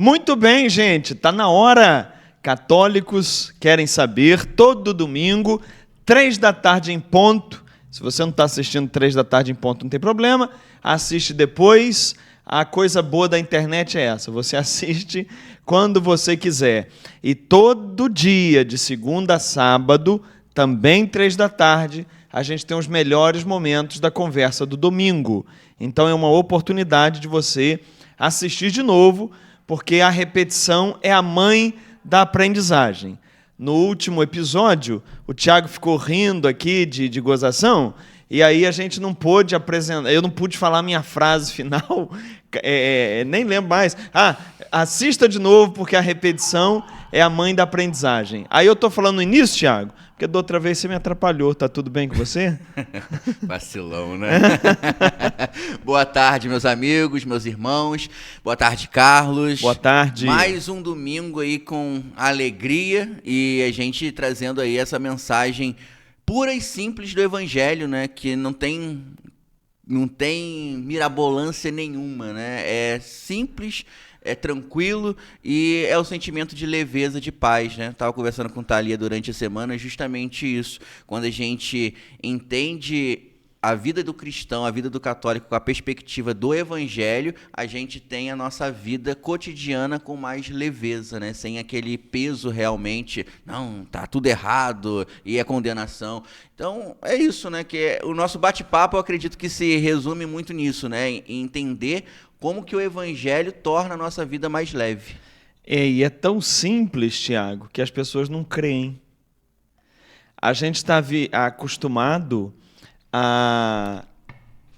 Muito bem, gente, está na hora. Católicos querem saber, todo domingo, 15h em ponto. Se você não está assistindo 15h em ponto, não tem problema, assiste depois. A coisa boa da internet é essa, você assiste quando você quiser. E todo dia, de segunda a sábado, também 15h, a gente tem os melhores momentos da conversa do domingo. Então é uma oportunidade de você assistir de novo, porque a repetição é a mãe da aprendizagem. No último episódio, o Tiago ficou rindo aqui de gozação, e aí a gente não pôde apresentar, eu não pude falar a minha frase final, nem lembro mais. Assista de novo, porque a repetição é a mãe da aprendizagem. Aí eu estou falando no início, Tiago, porque da outra vez você me atrapalhou. Tá tudo bem com você? Vacilão, né? Boa tarde, meus amigos, meus irmãos. Boa tarde, Carlos. Boa tarde. Mais um domingo aí com alegria e a gente trazendo aí essa mensagem pura e simples do Evangelho, né? Que não tem mirabolância nenhuma, né? É simples, é tranquilo e é o sentimento de leveza, de paz, né? Estava conversando com Thalia durante a semana, justamente isso. Quando a gente entende a vida do cristão, a vida do católico com a perspectiva do Evangelho, a gente tem a nossa vida cotidiana com mais leveza, né? Sem aquele peso realmente, não, tá tudo errado e é condenação. Então, é isso, né? Que o nosso bate-papo, eu acredito que se resume muito nisso, né? Em entender como que o Evangelho torna a nossa vida mais leve. E é tão simples, Tiago, que as pessoas não creem. A gente está acostumado a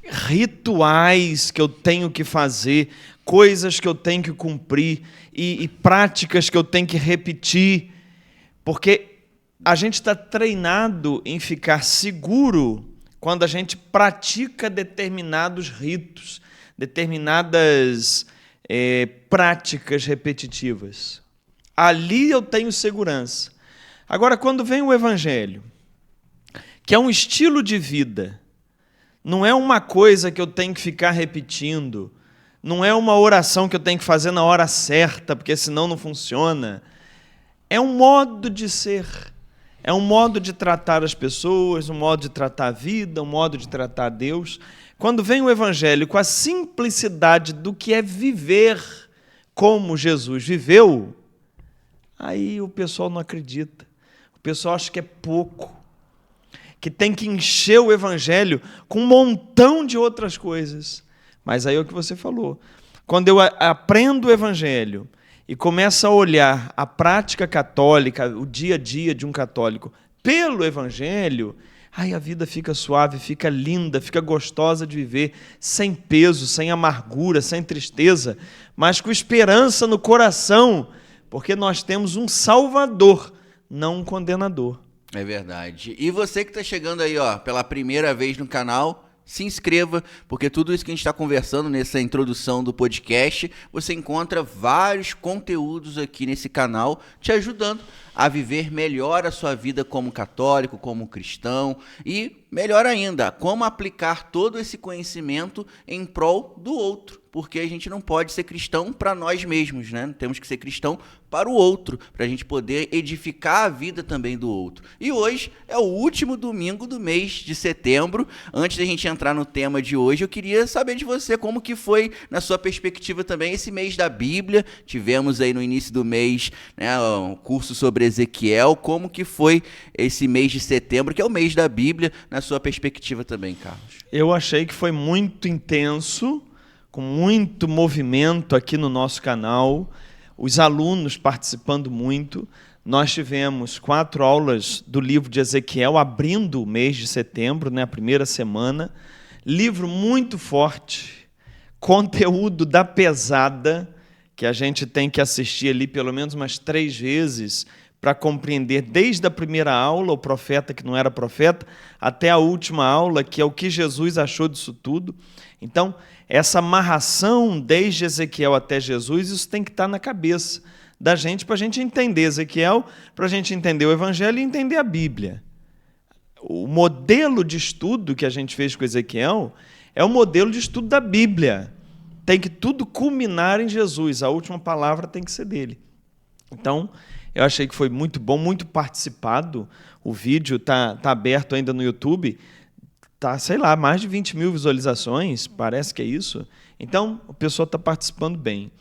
rituais que eu tenho que fazer, coisas que eu tenho que cumprir e práticas que eu tenho que repetir, porque a gente está treinado em ficar seguro quando a gente pratica determinados ritos, determinadas práticas repetitivas. Ali eu tenho segurança. Agora, quando vem o Evangelho, que é um estilo de vida, não é uma coisa que eu tenho que ficar repetindo, não é uma oração que eu tenho que fazer na hora certa, porque senão não funciona. É um modo de ser, é um modo de tratar as pessoas, um modo de tratar a vida, um modo de tratar Deus. Quando vem o Evangelho com a simplicidade do que é viver como Jesus viveu, aí o pessoal não acredita, o pessoal acha que é pouco, que tem que encher o Evangelho com um montão de outras coisas. Mas aí é o que você falou. Quando eu aprendo o Evangelho e começo a olhar a prática católica, o dia a dia de um católico, pelo Evangelho, aí a vida fica suave, fica linda, fica gostosa de viver, sem peso, sem amargura, sem tristeza, mas com esperança no coração, porque nós temos um Salvador, não um condenador. É verdade. E você que está chegando aí, pela primeira vez no canal, se inscreva, porque tudo isso que a gente está conversando nessa introdução do podcast, você encontra vários conteúdos aqui nesse canal te ajudando a viver melhor a sua vida como católico, como cristão e, melhor ainda, como aplicar todo esse conhecimento em prol do outro, porque a gente não pode ser cristão para nós mesmos, né? Temos que ser cristão para o outro, para a gente poder edificar a vida também do outro. E hoje é o último domingo do mês de setembro. Antes da gente entrar no tema de hoje, eu queria saber de você como que foi, na sua perspectiva também, esse mês da Bíblia. Tivemos aí no início do mês, né, um curso sobre Ezequiel. Como que foi esse mês de setembro, que é o mês da Bíblia, na sua perspectiva também, Carlos? Eu achei que foi muito intenso, com muito movimento aqui no nosso canal, os alunos participando muito. Nós tivemos 4 aulas do livro de Ezequiel, abrindo o mês de setembro, né, a primeira semana. Livro muito forte, conteúdo da pesada, que a gente tem que assistir ali pelo menos umas 3 vezes para compreender desde a primeira aula, o profeta que não era profeta, até a última aula, que é o que Jesus achou disso tudo. Então, essa amarração desde Ezequiel até Jesus, isso tem que estar na cabeça da gente, para a gente entender Ezequiel, para a gente entender o Evangelho e entender a Bíblia. O modelo de estudo que a gente fez com Ezequiel é o modelo de estudo da Bíblia. tem que tudo culminar em Jesus. A última palavra tem que ser dele. Então, eu achei que foi muito bom, muito participado. O vídeo está aberto ainda no YouTube. Tá, sei lá, mais de 20 mil visualizações, parece que é isso. Então, o pessoal está participando bem.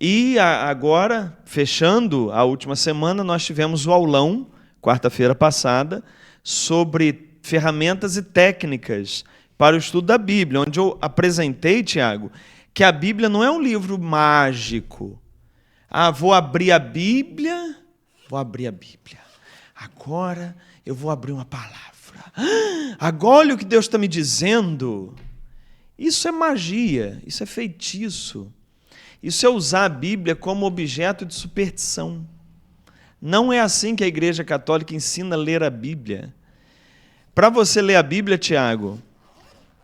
E agora, fechando a última semana, nós tivemos o aulão, quarta-feira passada, sobre ferramentas e técnicas para o estudo da Bíblia, onde eu apresentei, Tiago, que a Bíblia não é um livro mágico. Vou abrir a Bíblia. Agora eu vou abrir uma palavra. Agora olha o que Deus está me dizendo. Isso é magia, isso é feitiço. Isso é usar a Bíblia como objeto de superstição. Não é assim que a Igreja Católica ensina a ler a Bíblia. Para você ler a Bíblia, Tiago,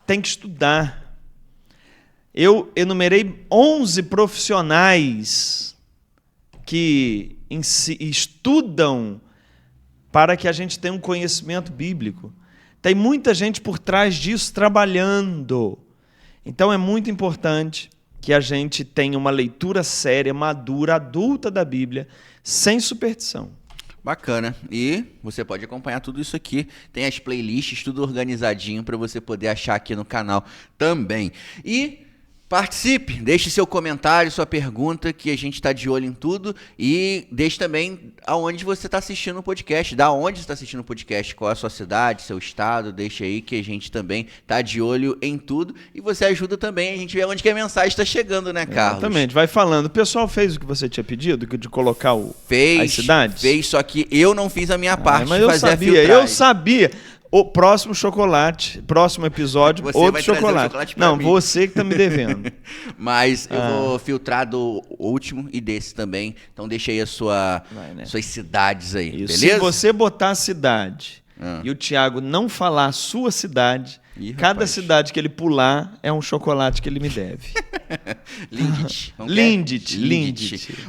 tem que estudar. Eu enumerei 11 profissionais que estudam para que a gente tenha um conhecimento bíblico. Tem muita gente por trás disso trabalhando. Então é muito importante que a gente tenha uma leitura séria, madura, adulta da Bíblia, sem superstição. Bacana. E você pode acompanhar tudo isso aqui. Tem as playlists, tudo organizadinho para você poder achar aqui no canal também. E participe, deixe seu comentário, sua pergunta, que a gente está de olho em tudo. E deixe também aonde você está assistindo o podcast, da onde você está assistindo o podcast, qual é a sua cidade, seu estado, deixe aí que a gente também está de olho em tudo. E você ajuda também a gente ver onde que a mensagem está chegando, né, Carlos? Exatamente, vai falando. O pessoal fez o que você tinha pedido, de colocar as cidades? Fez, só que eu não fiz a minha parte mas de fazer a filtragem. Eu sabia. O próximo chocolate, próximo episódio, você outro vai trazer chocolate. O chocolate pra não, mim. Você que tá me devendo. Mas eu vou filtrar do último e desse também. Então deixa aí suas cidades aí, Isso. beleza? Se você botar a cidade e o Tiago não falar a sua cidade, cada cidade que ele pular é um chocolate que ele me deve. Lindt.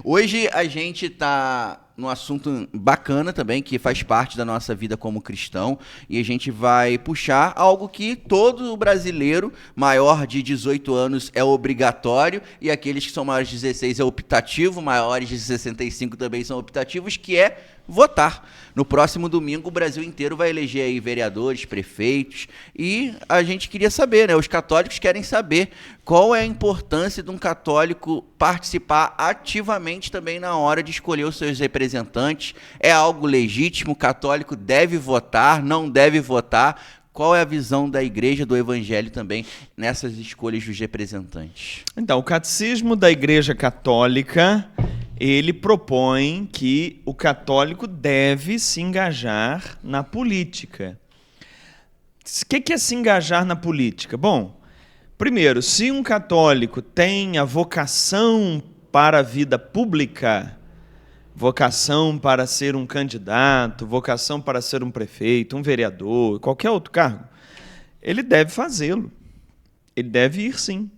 Hoje a gente tá num assunto bacana também, que faz parte da nossa vida como cristão, e a gente vai puxar algo que todo brasileiro maior de 18 anos é obrigatório, e aqueles que são maiores de 16 é optativo, maiores de 65 também são optativos, que é votar. No próximo domingo o Brasil inteiro vai eleger aí vereadores, prefeitos, e a gente queria saber, né? Os católicos querem saber qual é a importância de um católico participar ativamente também na hora de escolher os seus representantes. É algo legítimo? O católico deve votar, não deve votar? Qual é a visão da Igreja, do Evangelho também nessas escolhas dos representantes? Então, o Catecismo da Igreja Católica, ele propõe que o católico deve se engajar na política. O que é se engajar na política? Bom, primeiro, se um católico tem a vocação para a vida pública, vocação para ser um candidato, vocação para ser um prefeito, um vereador, qualquer outro cargo, ele deve fazê-lo. Ele deve ir, sim.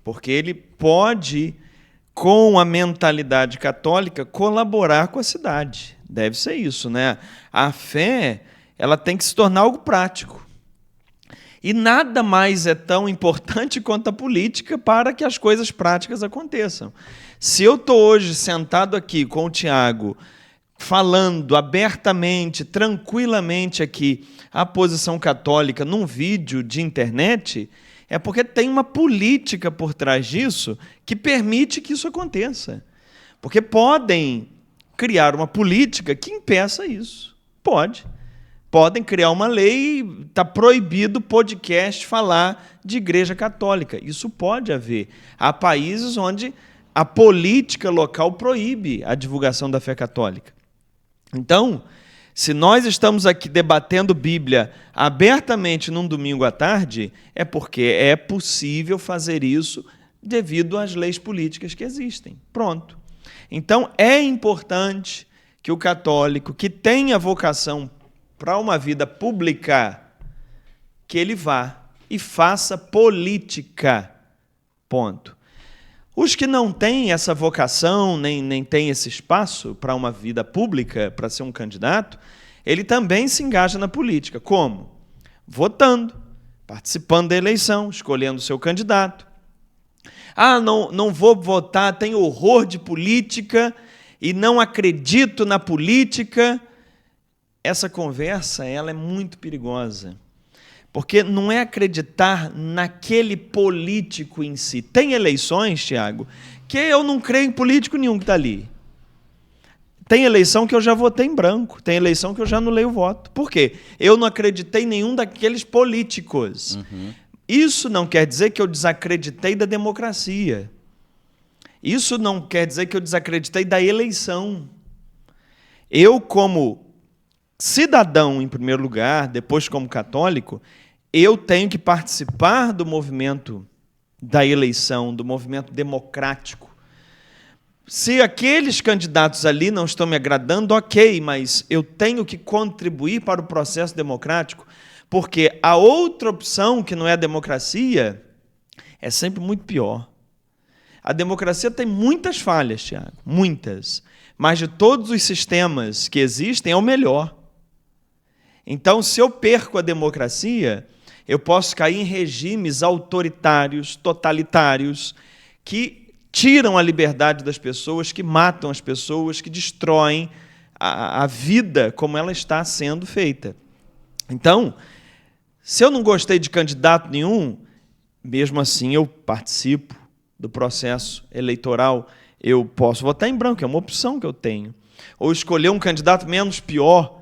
Porque ele pode, com a mentalidade católica, colaborar com a cidade. Deve ser isso, né? A fé, ela tem que se tornar algo prático. E nada mais é tão importante quanto a política para que as coisas práticas aconteçam. Se eu estou hoje sentado aqui com o Tiago, falando abertamente, tranquilamente aqui, a posição católica num vídeo de internet, é porque tem uma política por trás disso que permite que isso aconteça. Porque podem criar uma política que impeça isso. Podem criar uma lei e está proibido o podcast falar de igreja católica. Isso pode haver. Há países onde a política local proíbe a divulgação da fé católica. Então, se nós estamos aqui debatendo Bíblia abertamente num domingo à tarde, é porque é possível fazer isso devido às leis políticas que existem. Pronto. Então, é importante que o católico que tenha vocação para uma vida pública, que ele vá e faça política. Ponto. Os que não têm essa vocação, nem têm esse espaço para uma vida pública, para ser um candidato, ele também se engaja na política. Como? Votando, participando da eleição, escolhendo o seu candidato. Ah, não vou votar, tenho horror de política e não acredito na política. Essa conversa, ela é muito perigosa, porque não é acreditar naquele político em si. Tem eleições, Tiago, que eu não creio em político nenhum que está ali. Tem eleição que eu já votei em branco, tem eleição que eu já anulei o voto. Por quê? Eu não acreditei em nenhum daqueles políticos. Isso não quer dizer que eu desacreditei da democracia. Isso não quer dizer que eu desacreditei da eleição. Eu, como cidadão, em primeiro lugar, depois como católico, eu tenho que participar do movimento da eleição, do movimento democrático. Se aqueles candidatos ali não estão me agradando, ok, mas eu tenho que contribuir para o processo democrático, porque a outra opção, que não é a democracia, é sempre muito pior. A democracia tem muitas falhas, Tiago, muitas, mas de todos os sistemas que existem, é o melhor. Então, se eu perco a democracia, eu posso cair em regimes autoritários, totalitários, que tiram a liberdade das pessoas, que matam as pessoas, que destroem a vida como ela está sendo feita. Então, se eu não gostei de candidato nenhum, mesmo assim eu participo do processo eleitoral, eu posso votar em branco, é uma opção que eu tenho. Ou escolher um candidato menos pior.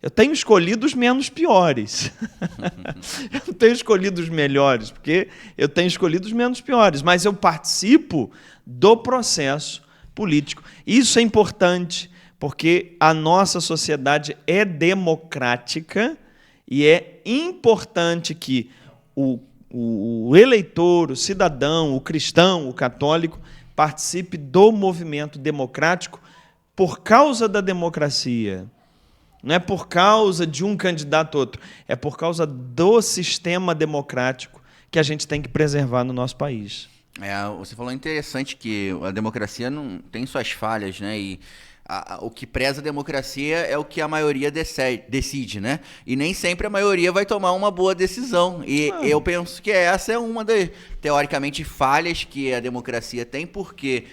Eu tenho escolhido os menos piores. Eu não tenho escolhido os melhores, porque eu tenho escolhido os menos piores, mas eu participo do processo político. Isso é importante, porque a nossa sociedade é democrática e é importante que o eleitor, o cidadão, o cristão, o católico, participe do movimento democrático por causa da democracia. Não é por causa de um candidato ou outro, é por causa do sistema democrático que a gente tem que preservar no nosso país. Você falou interessante que a democracia não tem suas falhas, né? E o que preza a democracia é o que a maioria decide, né? E nem sempre a maioria vai tomar uma boa decisão. E eu penso que essa é uma das, teoricamente, falhas que a democracia tem, porque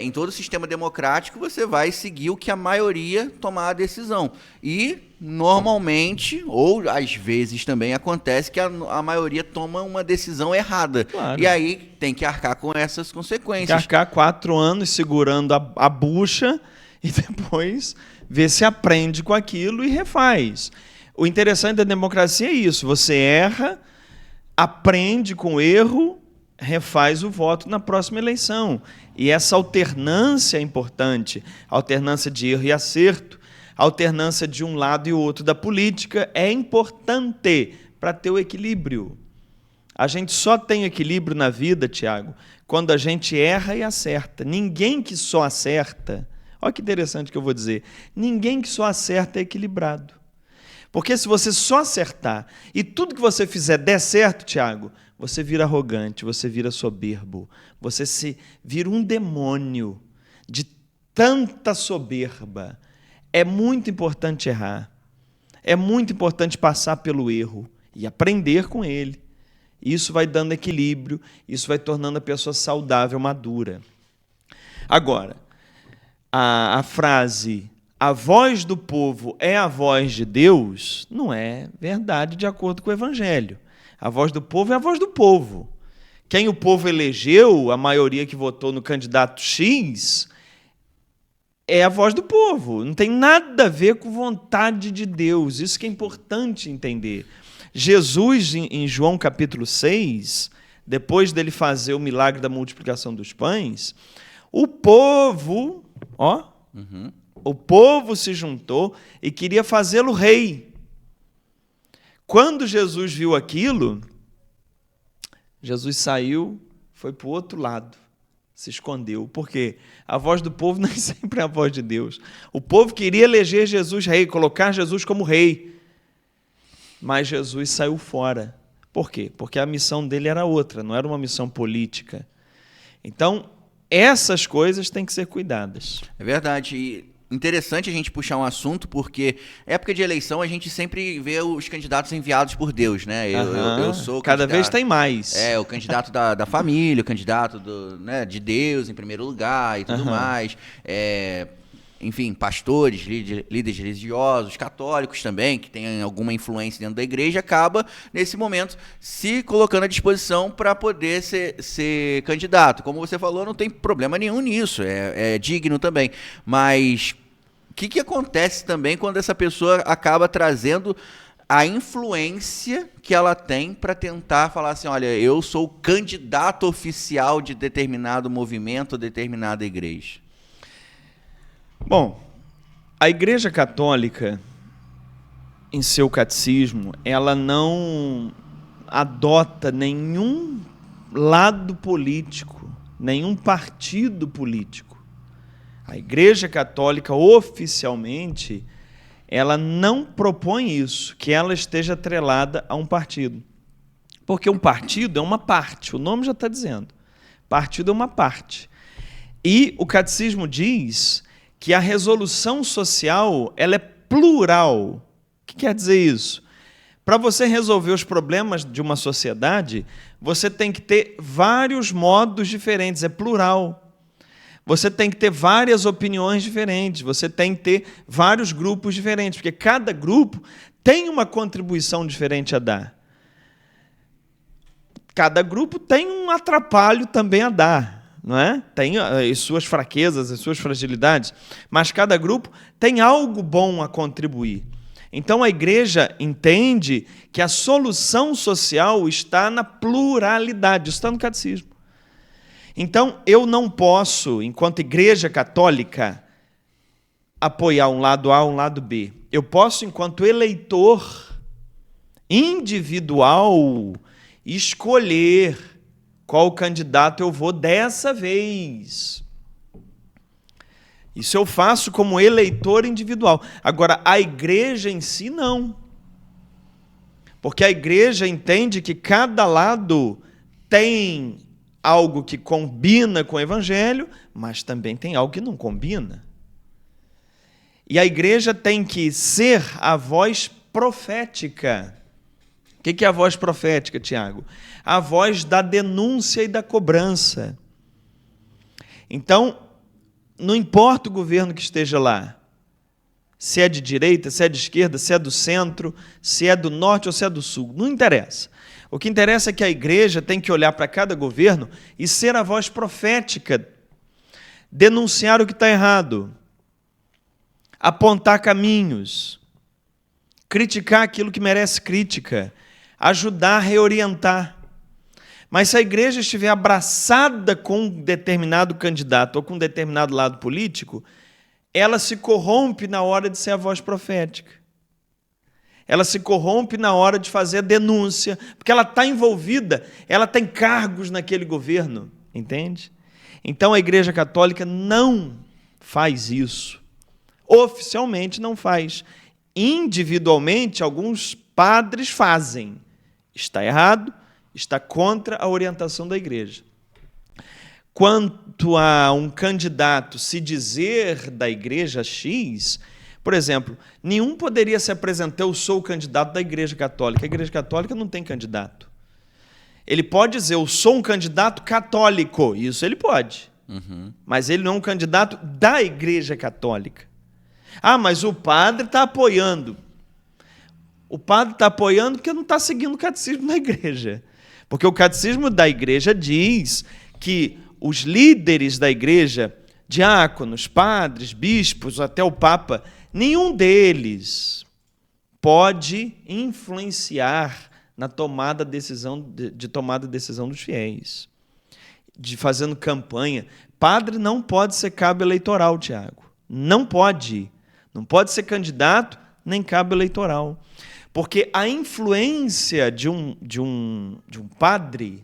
em todo sistema democrático você vai seguir o que a maioria tomar a decisão. E, normalmente, ou às vezes também acontece que a maioria toma uma decisão errada. Claro. E aí tem que arcar com essas consequências. Tem que arcar 4 anos segurando a bucha e depois ver se aprende com aquilo e refaz. O interessante da democracia é isso. Você erra, aprende com o erro, refaz o voto na próxima eleição. E essa alternância é importante, alternância de erro e acerto, alternância de um lado e o outro da política é importante para ter o equilíbrio. A gente só tem equilíbrio na vida, Tiago, quando a gente erra e acerta. Ninguém que só acerta, olha que interessante que eu vou dizer, ninguém que só acerta é equilibrado. Porque se você só acertar e tudo que você fizer der certo, Tiago, você vira arrogante, você vira soberbo, você se vira um demônio de tanta soberba. É muito importante errar, é muito importante passar pelo erro e aprender com ele. Isso vai dando equilíbrio, isso vai tornando a pessoa saudável, madura. Agora, a frase "a voz do povo é a voz de Deus" não é verdade de acordo com o Evangelho. A voz do povo é a voz do povo. Quem o povo elegeu, a maioria que votou no candidato X, é a voz do povo. Não tem nada a ver com vontade de Deus. Isso que é importante entender. Jesus, em João capítulo 6, depois dele fazer o milagre da multiplicação dos pães, o povo, o povo se juntou e queria fazê-lo rei. Quando Jesus viu aquilo, Jesus saiu, foi para o outro lado, se escondeu. Por quê? A voz do povo nem sempre é a voz de Deus. O povo queria eleger Jesus rei, colocar Jesus como rei. Mas Jesus saiu fora. Por quê? Porque a missão dele era outra, não era uma missão política. Então, essas coisas têm que ser cuidadas. É verdade. E interessante a gente puxar um assunto, porque época de eleição a gente sempre vê os candidatos enviados por Deus, né? Eu sou o Cada candidato, vez tem mais. o candidato da família, o candidato de Deus em primeiro lugar e tudo mais. Enfim, pastores, líderes religiosos, católicos também, que têm alguma influência dentro da igreja, acaba, nesse momento, se colocando à disposição para poder ser candidato. Como você falou, não tem problema nenhum nisso, é digno também. Mas o que acontece também quando essa pessoa acaba trazendo a influência que ela tem para tentar falar assim, olha, eu sou o candidato oficial de determinado movimento, determinada igreja? Bom, a Igreja Católica, em seu catecismo, ela não adota nenhum lado político, nenhum partido político. A Igreja Católica, oficialmente, ela não propõe isso, que ela esteja atrelada a um partido. Porque um partido é uma parte, o nome já está dizendo. Partido é uma parte. E o catecismo diz que a resolução social ela é plural. O que quer dizer isso? Para você resolver os problemas de uma sociedade, você tem que ter vários modos diferentes, é plural. Você tem que ter várias opiniões diferentes, você tem que ter vários grupos diferentes, porque cada grupo tem uma contribuição diferente a dar. Cada grupo tem um atrapalho também a dar. Não é? Tem as suas fraquezas, as suas fragilidades, mas cada grupo tem algo bom a contribuir. Então a igreja entende que a solução social está na pluralidade, isso está no catecismo. Então eu não posso, enquanto igreja católica, apoiar um lado A, um lado B. Eu posso, enquanto eleitor individual, escolher qual candidato eu vou dessa vez. Isso eu faço como eleitor individual. Agora, a igreja em si, não. Porque a igreja entende que cada lado tem algo que combina com o evangelho, mas também tem algo que não combina. E a igreja tem que ser a voz profética. O que é a voz profética, Tiago? A voz da denúncia e da cobrança. Então, não importa o governo que esteja lá, se é de direita, se é de esquerda, se é do centro, se é do norte ou se é do sul, não interessa. O que interessa é que a igreja tem que olhar para cada governo e ser a voz profética, denunciar o que está errado, apontar caminhos, criticar aquilo que merece crítica, ajudar a reorientar. Mas se a igreja estiver abraçada com um determinado candidato ou com um determinado lado político, ela se corrompe na hora de ser a voz profética. Ela se corrompe na hora de fazer a denúncia, porque ela está envolvida, ela tem cargos naquele governo, entende? Então a Igreja Católica não faz isso. Oficialmente não faz. Individualmente, alguns padres fazem. Está errado, está contra a orientação da igreja. Quanto a um candidato se dizer da igreja X, por exemplo, nenhum poderia se apresentar, eu sou o candidato da Igreja Católica. A Igreja Católica não tem candidato. Ele pode dizer, eu sou um candidato católico, isso ele pode. Mas ele não é um candidato da Igreja Católica. Ah, mas o padre está apoiando. O padre está apoiando porque não está seguindo o catecismo da igreja. Porque o catecismo da igreja diz que os líderes da igreja, diáconos, padres, bispos, até o Papa, nenhum deles pode influenciar na tomada de tomada de decisão dos fiéis, de fazendo campanha. Padre não pode ser cabo eleitoral, Tiago. Não pode. Não pode ser candidato nem cabo eleitoral. Porque a influência de um padre,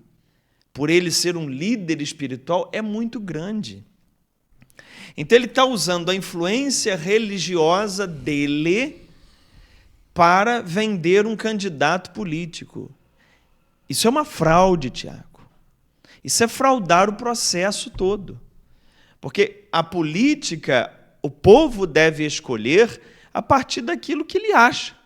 por ele ser um líder espiritual, é muito grande. Então ele está usando a influência religiosa dele para vender um candidato político. Isso é uma fraude, Tiago. Isso é fraudar o processo todo. Porque a política, o povo deve escolher a partir daquilo que ele acha.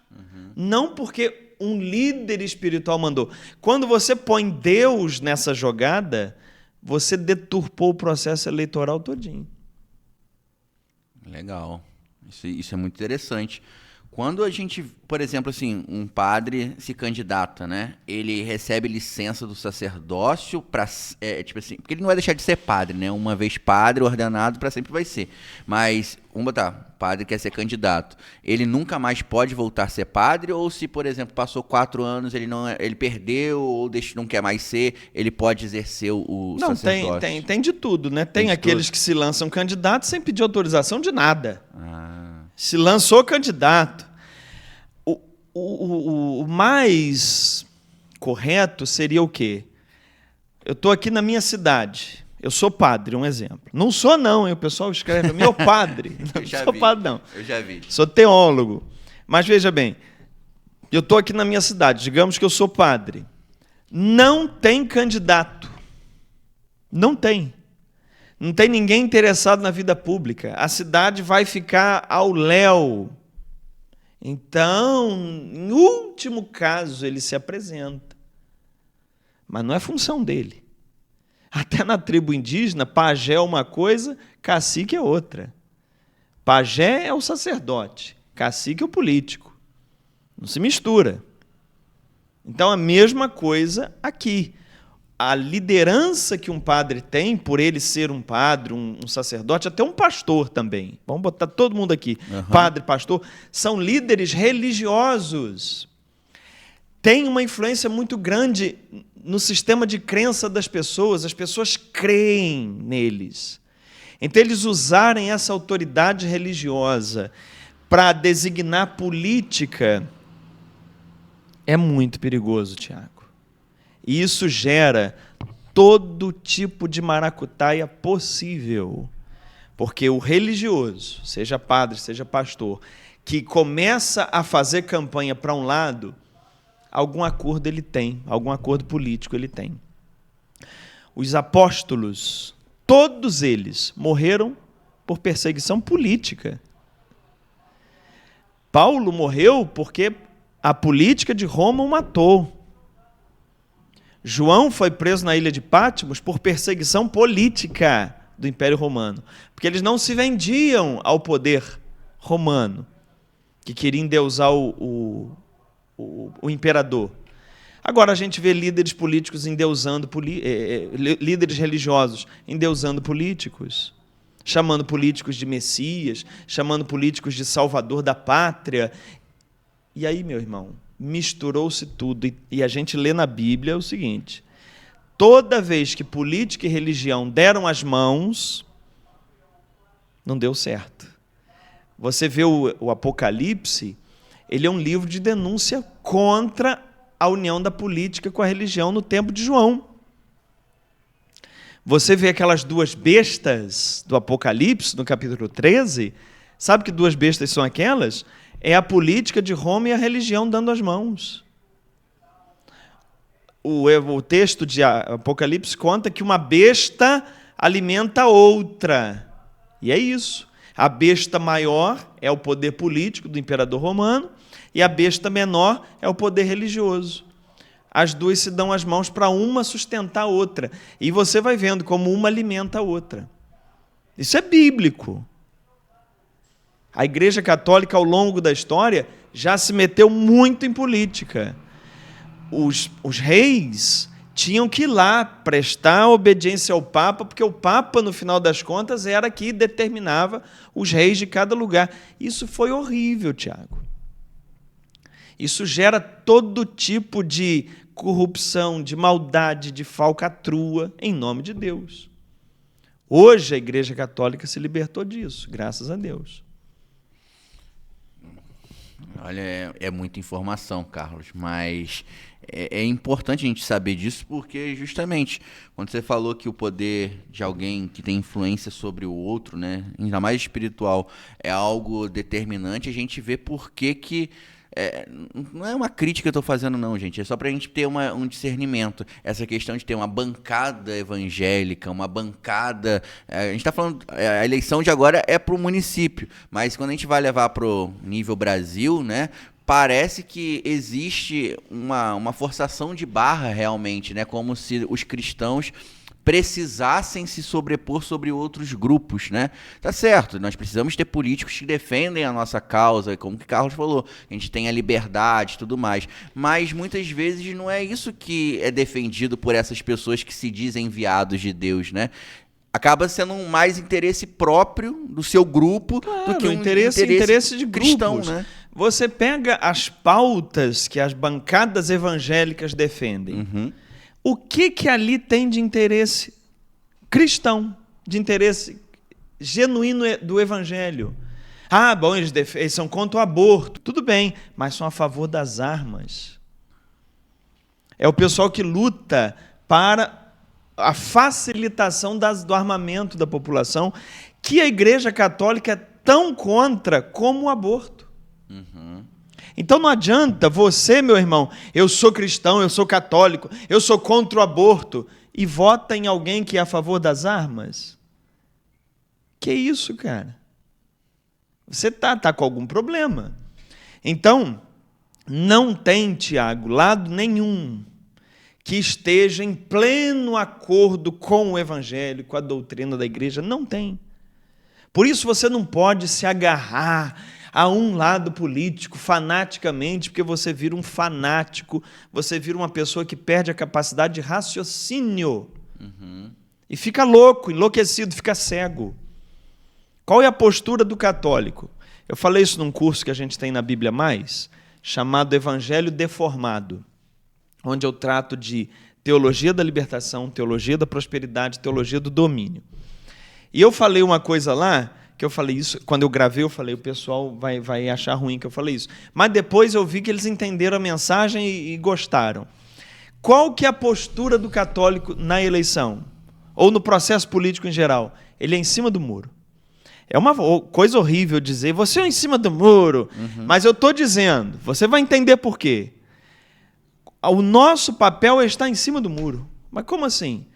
Não porque um líder espiritual mandou. Quando você põe Deus nessa jogada, você deturpou o processo eleitoral todinho. Legal. Isso é muito interessante. Quando a gente, por exemplo, assim, um padre se candidata, né? Ele recebe licença do sacerdócio para, tipo assim, porque ele não vai deixar de ser padre, né? Uma vez padre, ordenado, para sempre vai ser. Mas, vamos botar, o padre quer ser candidato. Ele nunca mais pode voltar a ser padre? Ou se, por exemplo, passou 4 anos, ele perdeu ou não quer mais ser, ele pode exercer o sacerdócio? Não, tem de tudo, né? Tem aqueles que se lançam candidatos sem pedir autorização de nada. Se lançou candidato. O mais correto seria o quê? Eu estou aqui na minha cidade. Eu sou padre, um exemplo. Não sou não, hein? O pessoal escreve, meu padre. Não sou padre, não. Eu já vi. Sou teólogo. Mas veja bem, eu estou aqui na minha cidade. Digamos que eu sou padre. Não tem candidato. Não tem. Não tem ninguém interessado na vida pública. A cidade vai ficar ao léu. Então, em último caso, ele se apresenta. Mas não é função dele. Até na tribo indígena, pajé é uma coisa, cacique é outra. Pajé é o sacerdote, cacique é o político. Não se mistura. Então, a mesma coisa aqui. A liderança que um padre tem, por ele ser um padre, um sacerdote, até um pastor também. Vamos botar todo mundo aqui. Padre, pastor, são líderes religiosos. Tem uma influência muito grande no sistema de crença das pessoas. As pessoas creem neles. Então, eles usarem essa autoridade religiosa para designar política é muito perigoso, Tiago. E isso gera todo tipo de maracutaia possível. Porque o religioso, seja padre, seja pastor, que começa a fazer campanha para um lado, algum acordo ele tem, algum acordo político ele tem. Os apóstolos, todos eles, morreram por perseguição política. Paulo morreu porque a política de Roma o matou. João foi preso na ilha de Patmos por perseguição política do Império Romano, porque eles não se vendiam ao poder romano, que queria endeusar o imperador. Agora a gente vê líderes políticos endeusando, líderes religiosos endeusando políticos, chamando políticos de Messias, chamando políticos de Salvador da pátria. E aí, meu irmão, misturou-se tudo. E a gente lê na Bíblia o seguinte: toda vez que política e religião deram as mãos, não deu certo. Você vê o Apocalipse, ele é um livro de denúncia contra a união da política com a religião no tempo de João. Você vê aquelas 2 bestas do Apocalipse, no capítulo 13, sabe que 2 bestas são aquelas? É a política de Roma e a religião dando as mãos. O texto de Apocalipse conta que uma besta alimenta outra. E é isso. A besta maior é o poder político do imperador romano e a besta menor é o poder religioso. As 2 se dão as mãos para uma sustentar a outra. E você vai vendo como uma alimenta a outra. Isso é bíblico. A Igreja Católica, ao longo da história, já se meteu muito em política. Os reis tinham que ir lá prestar obediência ao Papa, porque o Papa, no final das contas, era que determinava os reis de cada lugar. Isso foi horrível, Tiago. Isso gera todo tipo de corrupção, de maldade, de falcatrua, em nome de Deus. Hoje, a Igreja Católica se libertou disso, graças a Deus. Olha, é muita informação, Carlos, mas é importante a gente saber disso porque, justamente, quando você falou que o poder de alguém que tem influência sobre o outro, né, ainda mais espiritual, é algo determinante, a gente vê por que não é uma crítica que eu estou fazendo, não, gente. É só para a gente ter um discernimento. Essa questão de ter uma bancada evangélica, uma bancada... a gente está falando... a eleição de agora é para o município, mas quando a gente vai levar para o nível Brasil, né? Parece que existe uma forçação de barra realmente, né? Como se os cristãos precisassem se sobrepor sobre outros grupos, né? Tá certo, nós precisamos ter políticos que defendem a nossa causa, como que Carlos falou, a gente tem a liberdade e tudo mais, mas muitas vezes não é isso que é defendido por essas pessoas que se dizem enviados de Deus, né? Acaba sendo mais interesse próprio do seu grupo do que um interesse de cristão, grupos, né? Você pega as pautas que as bancadas evangélicas defendem. Uhum. O que ali tem de interesse cristão, de interesse genuíno do evangelho? Ah, bom, eles são contra o aborto. Tudo bem, mas são a favor das armas. É o pessoal que luta para a facilitação do armamento da população, que a Igreja Católica é tão contra como o aborto. Uhum. Então não adianta você, meu irmão, eu sou cristão, eu sou católico, eu sou contra o aborto, e vota em alguém que é a favor das armas? Que isso, cara? Você tá com algum problema. Então, não tem, Tiago, lado nenhum que esteja em pleno acordo com o evangelho, com a doutrina da igreja. Não tem. Por isso você não pode se agarrar a um lado político fanaticamente, porque você vira um fanático, você vira uma pessoa que perde a capacidade de raciocínio. Uhum. E fica louco, enlouquecido, fica cego. Qual é a postura do católico? Eu falei isso num curso que a gente tem na Bíblia Mais, chamado Evangelho Deformado, onde eu trato de teologia da libertação, teologia da prosperidade, teologia do domínio. E eu falei uma coisa lá, que eu falei isso, quando eu gravei, eu falei, o pessoal vai achar ruim que eu falei isso. Mas depois eu vi que eles entenderam a mensagem e gostaram. Qual que é a postura do católico na eleição? Ou no processo político em geral? Ele é em cima do muro. É uma coisa horrível dizer, você é em cima do muro, mas eu estou dizendo, você vai entender por quê. O nosso papel é estar em cima do muro. Mas como assim?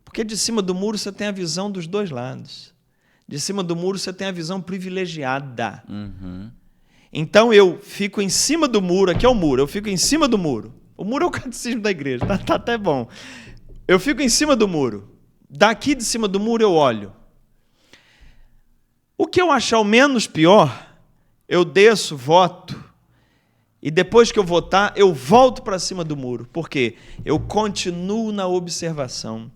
Porque de cima do muro você tem a visão dos dois lados. De cima do muro você tem a visão privilegiada. Uhum. Então eu fico em cima do muro, aqui é o muro, eu fico em cima do muro. O muro é o catecismo da igreja, tá até bom. Eu fico em cima do muro. Daqui de cima do muro eu olho. O que eu achar o menos pior, eu desço, voto. E depois que eu votar, eu volto para cima do muro. Por quê? Eu continuo na observação.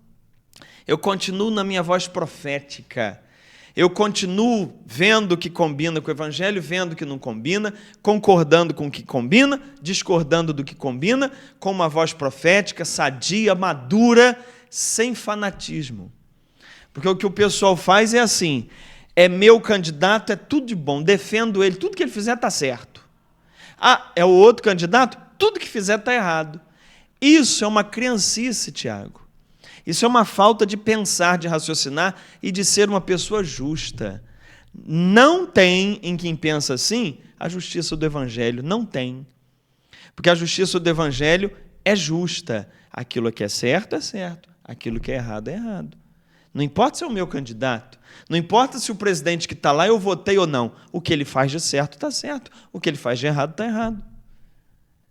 Eu continuo na minha voz profética. Eu continuo vendo o que combina com o evangelho, vendo o que não combina, concordando com o que combina, discordando do que combina, com uma voz profética, sadia, madura, sem fanatismo. Porque o que o pessoal faz é assim, é meu candidato, é tudo de bom, defendo ele, tudo que ele fizer está certo. Ah, é o outro candidato, tudo que fizer está errado. Isso é uma criancice, Tiago. Isso é uma falta de pensar, de raciocinar e de ser uma pessoa justa. Não tem em quem pensa assim a justiça do Evangelho. Não tem. Porque a justiça do Evangelho é justa. Aquilo que é certo, aquilo que é errado, é errado. Não importa se é o meu candidato. Não importa se o presidente que está lá eu votei ou não. O que ele faz de certo, está certo. O que ele faz de errado, está errado.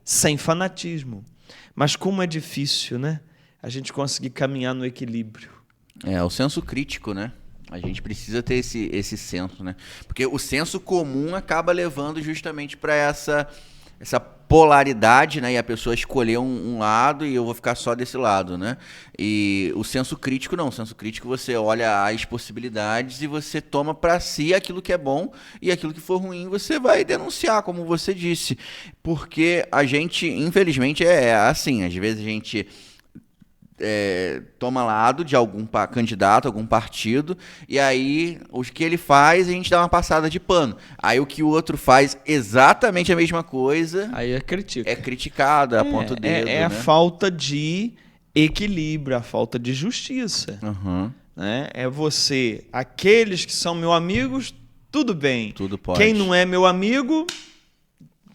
Sem fanatismo. Mas como é difícil, né? A gente conseguir caminhar no equilíbrio. É, o senso crítico, né? A gente precisa ter esse senso, né? Porque o senso comum acaba levando justamente para essa polaridade, né? E a pessoa escolher um lado e eu vou ficar só desse lado, né? E o senso crítico não. O senso crítico você olha as possibilidades e você toma para si aquilo que é bom e aquilo que for ruim você vai denunciar, como você disse. Porque a gente, infelizmente, é assim. Às vezes a gente... toma lado de algum candidato, algum partido, e aí o que ele faz, a gente dá uma passada de pano. Aí o que o outro faz exatamente a mesma coisa, aí é criticado, aponta o dedo. É a falta de equilíbrio, a falta de justiça. Uhum. Né? É você, aqueles que são meus amigos, tudo bem. Tudo pode. Quem não é meu amigo,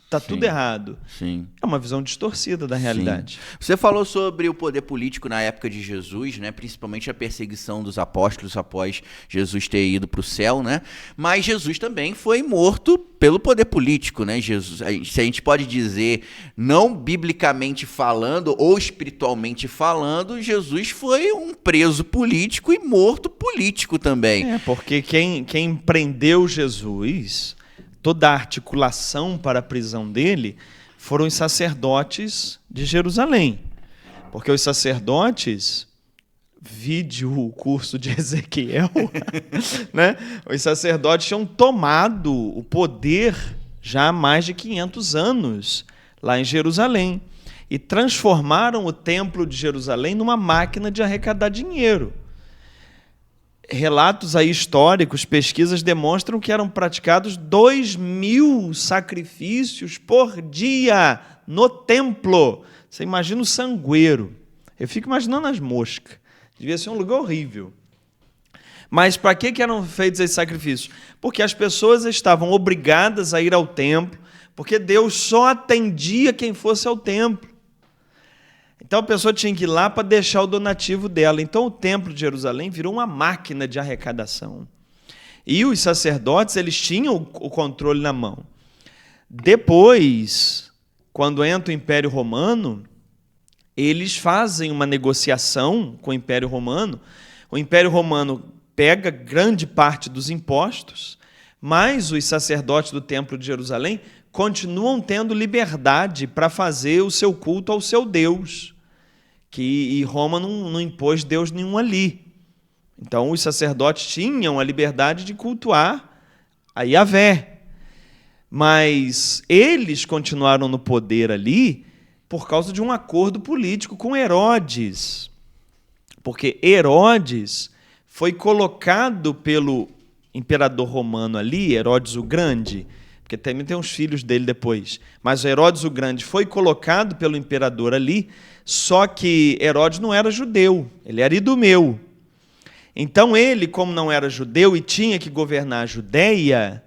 Tá tudo errado. Sim. É uma visão distorcida da realidade. Sim. Você falou sobre o poder político na época de Jesus, né? Principalmente a perseguição dos apóstolos após Jesus ter ido para o céu, né? Mas Jesus também foi morto pelo poder político, né? Jesus, se a gente pode dizer, não biblicamente falando ou espiritualmente falando, Jesus foi um preso político e morto político também. Porque quem prendeu Jesus, toda a articulação para a prisão dele, foram os sacerdotes de Jerusalém. Porque os sacerdotes, vide o curso de Ezequiel, né? Os sacerdotes tinham tomado o poder já há mais de 500 anos lá em Jerusalém e transformaram o templo de Jerusalém numa máquina de arrecadar dinheiro. Relatos aí históricos, pesquisas demonstram que eram praticados 2.000 sacrifícios por dia no templo. Você imagina o sangueiro. Eu fico imaginando as moscas. Devia ser um lugar horrível. Mas para que eram feitos esses sacrifícios? Porque as pessoas estavam obrigadas a ir ao templo, porque Deus só atendia quem fosse ao templo. Então a pessoa tinha que ir lá para deixar o donativo dela. Então o templo de Jerusalém virou uma máquina de arrecadação. E os sacerdotes, eles tinham o controle na mão. Depois, quando entra o Império Romano, eles fazem uma negociação com o Império Romano. O Império Romano pega grande parte dos impostos, mas os sacerdotes do templo de Jerusalém continuam tendo liberdade para fazer o seu culto ao seu Deus, e Roma não impôs Deus nenhum ali. Então, os sacerdotes tinham a liberdade de cultuar a Yahvé, mas eles continuaram no poder ali por causa de um acordo político com Herodes, porque Herodes foi colocado pelo imperador romano ali, Herodes o Grande, porque também tem uns filhos dele depois, mas o Herodes o Grande foi colocado pelo imperador ali, só que Herodes não era judeu, ele era idumeu. Então ele, como não era judeu e tinha que governar a Judéia,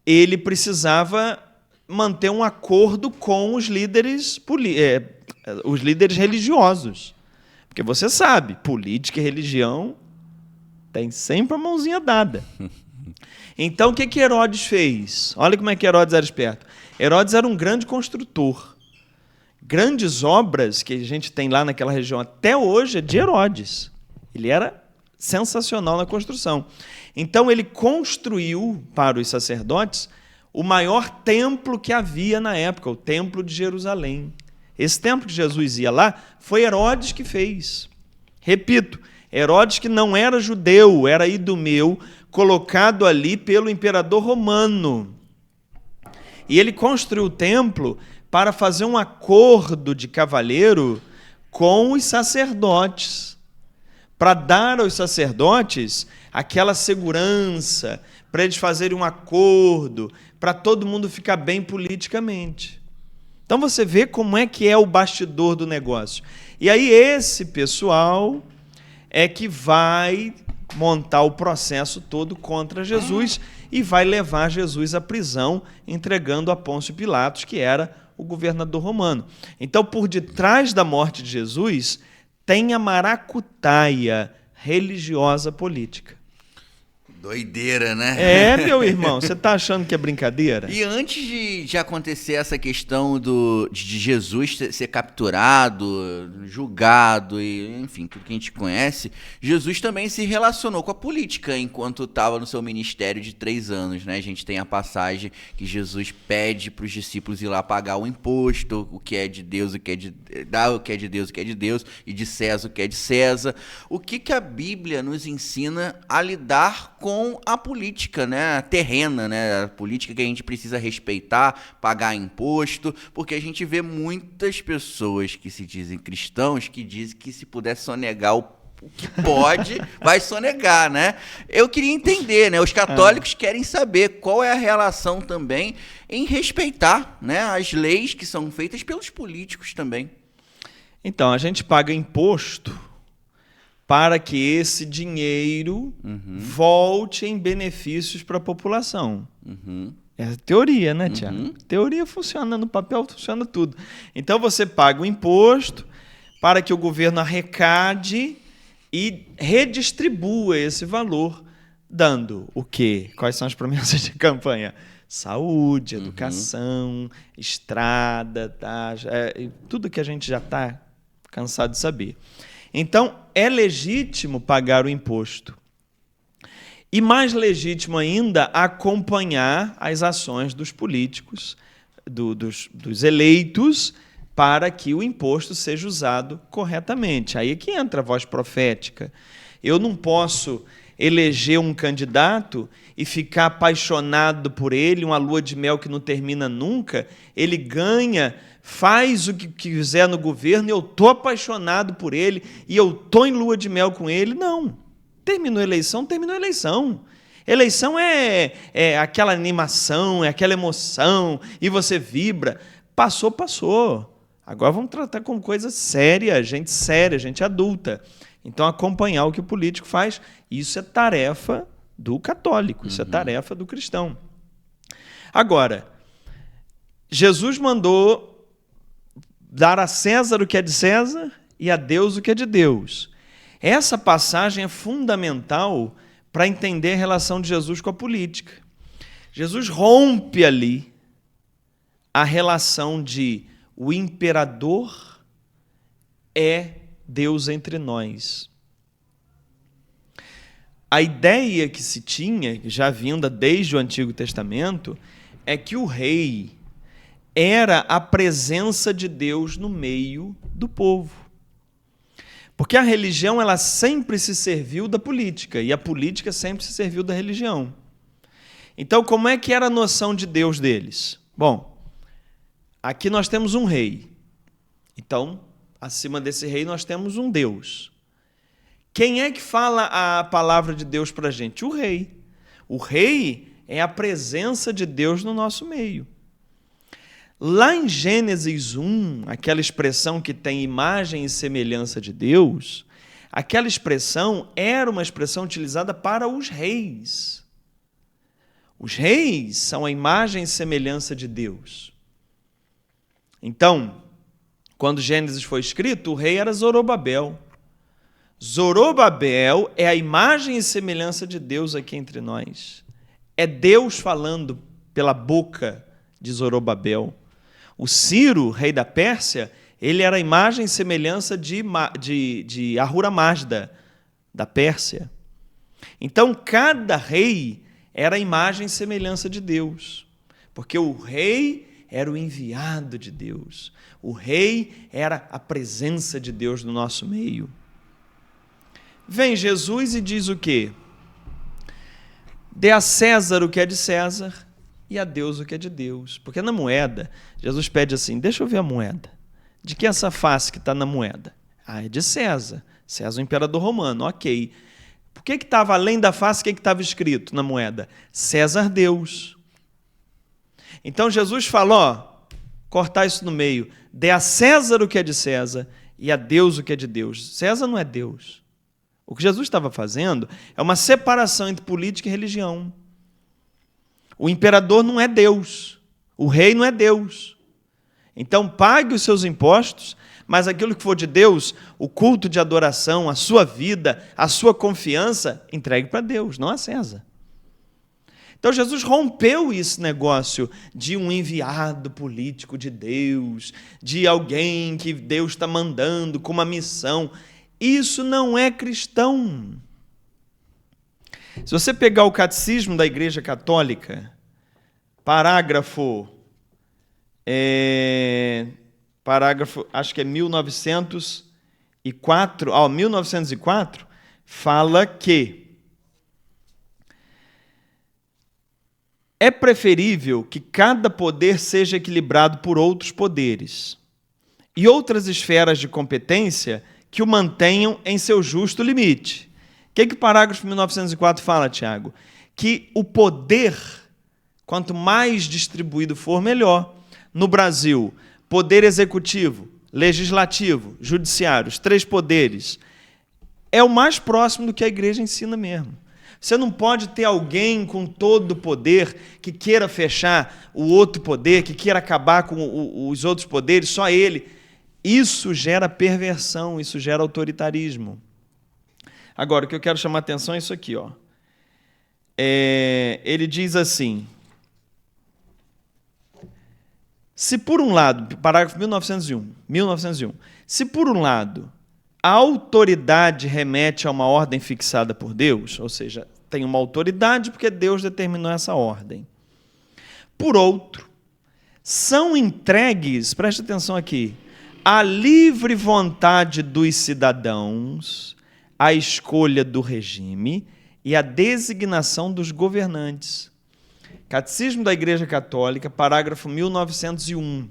ele precisava manter um acordo com os líderes religiosos. Porque você sabe, política e religião tem sempre a mãozinha dada. Então, o que Herodes fez? Olha como é que Herodes era esperto. Herodes era um grande construtor. Grandes obras que a gente tem lá naquela região até hoje é de Herodes. Ele era sensacional na construção. Então, ele construiu para os sacerdotes o maior templo que havia na época, o Templo de Jerusalém. Esse templo que Jesus ia lá, foi Herodes que fez. Repito, Herodes, que não era judeu, era idumeu, colocado ali pelo imperador romano. E ele construiu o templo para fazer um acordo de cavalheiro com os sacerdotes, para dar aos sacerdotes aquela segurança, para eles fazerem um acordo, para todo mundo ficar bem politicamente. Então você vê como é que é o bastidor do negócio. E aí esse pessoal é que vai montar o processo todo contra Jesus e vai levar Jesus à prisão, entregando a Pôncio Pilatos, que era o governador romano. Então, por detrás da morte de Jesus, tem a maracutaia religiosa política. Doideira, né? É, meu irmão, você está achando que é brincadeira? E antes de acontecer essa questão de Jesus ser capturado, julgado, e enfim, tudo que a gente conhece, Jesus também se relacionou com a política enquanto estava no seu ministério de 3 anos, né? A gente tem a passagem que Jesus pede para os discípulos ir lá pagar o imposto, o que é de Deus, o que é de Deus, o que é de Deus, e de César, o que é de César. O que a Bíblia nos ensina a lidar com a política, né, terrena, né, a política que a gente precisa respeitar, pagar imposto, porque a gente vê muitas pessoas que se dizem cristãos que dizem que se puder sonegar o que pode, vai sonegar, né? Eu queria entender, né? Os católicos querem saber qual é a relação também em respeitar, né, as leis que são feitas pelos políticos também. Então, a gente paga imposto para que esse dinheiro volte em benefícios para a população. É teoria, né, Tiago? Teoria funciona, no papel funciona tudo. Então você paga o imposto para que o governo arrecade e redistribua esse valor, dando o quê? Quais são as promessas de campanha? Saúde, educação, estrada, tá? Tudo que a gente já está cansado de saber. Então, é legítimo pagar o imposto. E mais legítimo ainda, acompanhar as ações dos políticos, dos eleitos, para que o imposto seja usado corretamente. Aí é que entra a voz profética. Eu não posso eleger um candidato e ficar apaixonado por ele, uma lua de mel que não termina nunca. Ele ganha, faz o que quiser no governo, e eu estou apaixonado por ele, e eu estou em lua de mel com ele. Não. Terminou a eleição, terminou a eleição. Eleição é aquela animação, é aquela emoção, e você vibra. Passou, passou. Agora vamos tratar como coisa séria, gente adulta. Então, acompanhar o que o político faz, isso é tarefa do católico, isso é tarefa do cristão. Agora, Jesus mandou dar a César o que é de César e a Deus o que é de Deus. Essa passagem é fundamental para entender a relação de Jesus com a política. Jesus rompe ali a relação de o imperador é Deus entre nós. A ideia que se tinha, já vinda desde o Antigo Testamento, é que o rei era a presença de Deus no meio do povo. Porque a religião ela sempre se serviu da política, e a política sempre se serviu da religião. Então, como é que era a noção de Deus deles? Bom, aqui nós temos um rei. Então, acima desse rei nós temos um Deus. Quem é que fala a palavra de Deus para a gente? O rei. O rei é a presença de Deus no nosso meio. Lá em Gênesis 1, aquela expressão que tem imagem e semelhança de Deus, aquela expressão era uma expressão utilizada para os reis. Os reis são a imagem e semelhança de Deus. Então, quando Gênesis foi escrito, o rei era Zorobabel. Zorobabel é a imagem e semelhança de Deus aqui entre nós. É Deus falando pela boca de Zorobabel. O Ciro, rei da Pérsia, ele era a imagem e semelhança de Ahura Mazda, da Pérsia. Então, cada rei era a imagem e semelhança de Deus, porque o rei era o enviado de Deus. O rei era a presença de Deus no nosso meio. Vem Jesus e diz o quê? Dê a César o que é de César e a Deus o que é de Deus. Porque na moeda, Jesus pede assim, deixa eu ver a moeda. De que é essa face que está na moeda? Ah, é de César. César, o imperador romano, ok. Por que estava além da face, o que estava escrito na moeda? César Deus. Então Jesus fala, cortar isso no meio, dê a César o que é de César e a Deus o que é de Deus. César não é Deus. O que Jesus estava fazendo é uma separação entre política e religião. O imperador não é Deus, o rei não é Deus. Então pague os seus impostos, mas aquilo que for de Deus, o culto de adoração, a sua vida, a sua confiança, entregue para Deus, não a César. Então Jesus rompeu esse negócio de um enviado político de Deus, de alguém que Deus está mandando com uma missão. Isso não é cristão. Se você pegar o Catecismo da Igreja Católica, parágrafo, acho que é 1904, fala que é preferível que cada poder seja equilibrado por outros poderes e outras esferas de competência que o mantenham em seu justo limite. O que o parágrafo 1904 fala, Tiago? Que o poder, quanto mais distribuído for, melhor. No Brasil, poder executivo, legislativo, judiciário, os 3 poderes, é o mais próximo do que a igreja ensina mesmo. Você não pode ter alguém com todo o poder que queira fechar o outro poder, que queira acabar com os outros poderes, só ele. Isso gera perversão, isso gera autoritarismo. Agora, o que eu quero chamar a atenção é isso aqui, ó. Ele diz assim, se por um lado, parágrafo 1901, se por um lado a autoridade remete a uma ordem fixada por Deus, ou seja, tem uma autoridade porque Deus determinou essa ordem. Por outro, são entregues, preste atenção aqui, à livre vontade dos cidadãos, a escolha do regime e a designação dos governantes. Catecismo da Igreja Católica, parágrafo 1901.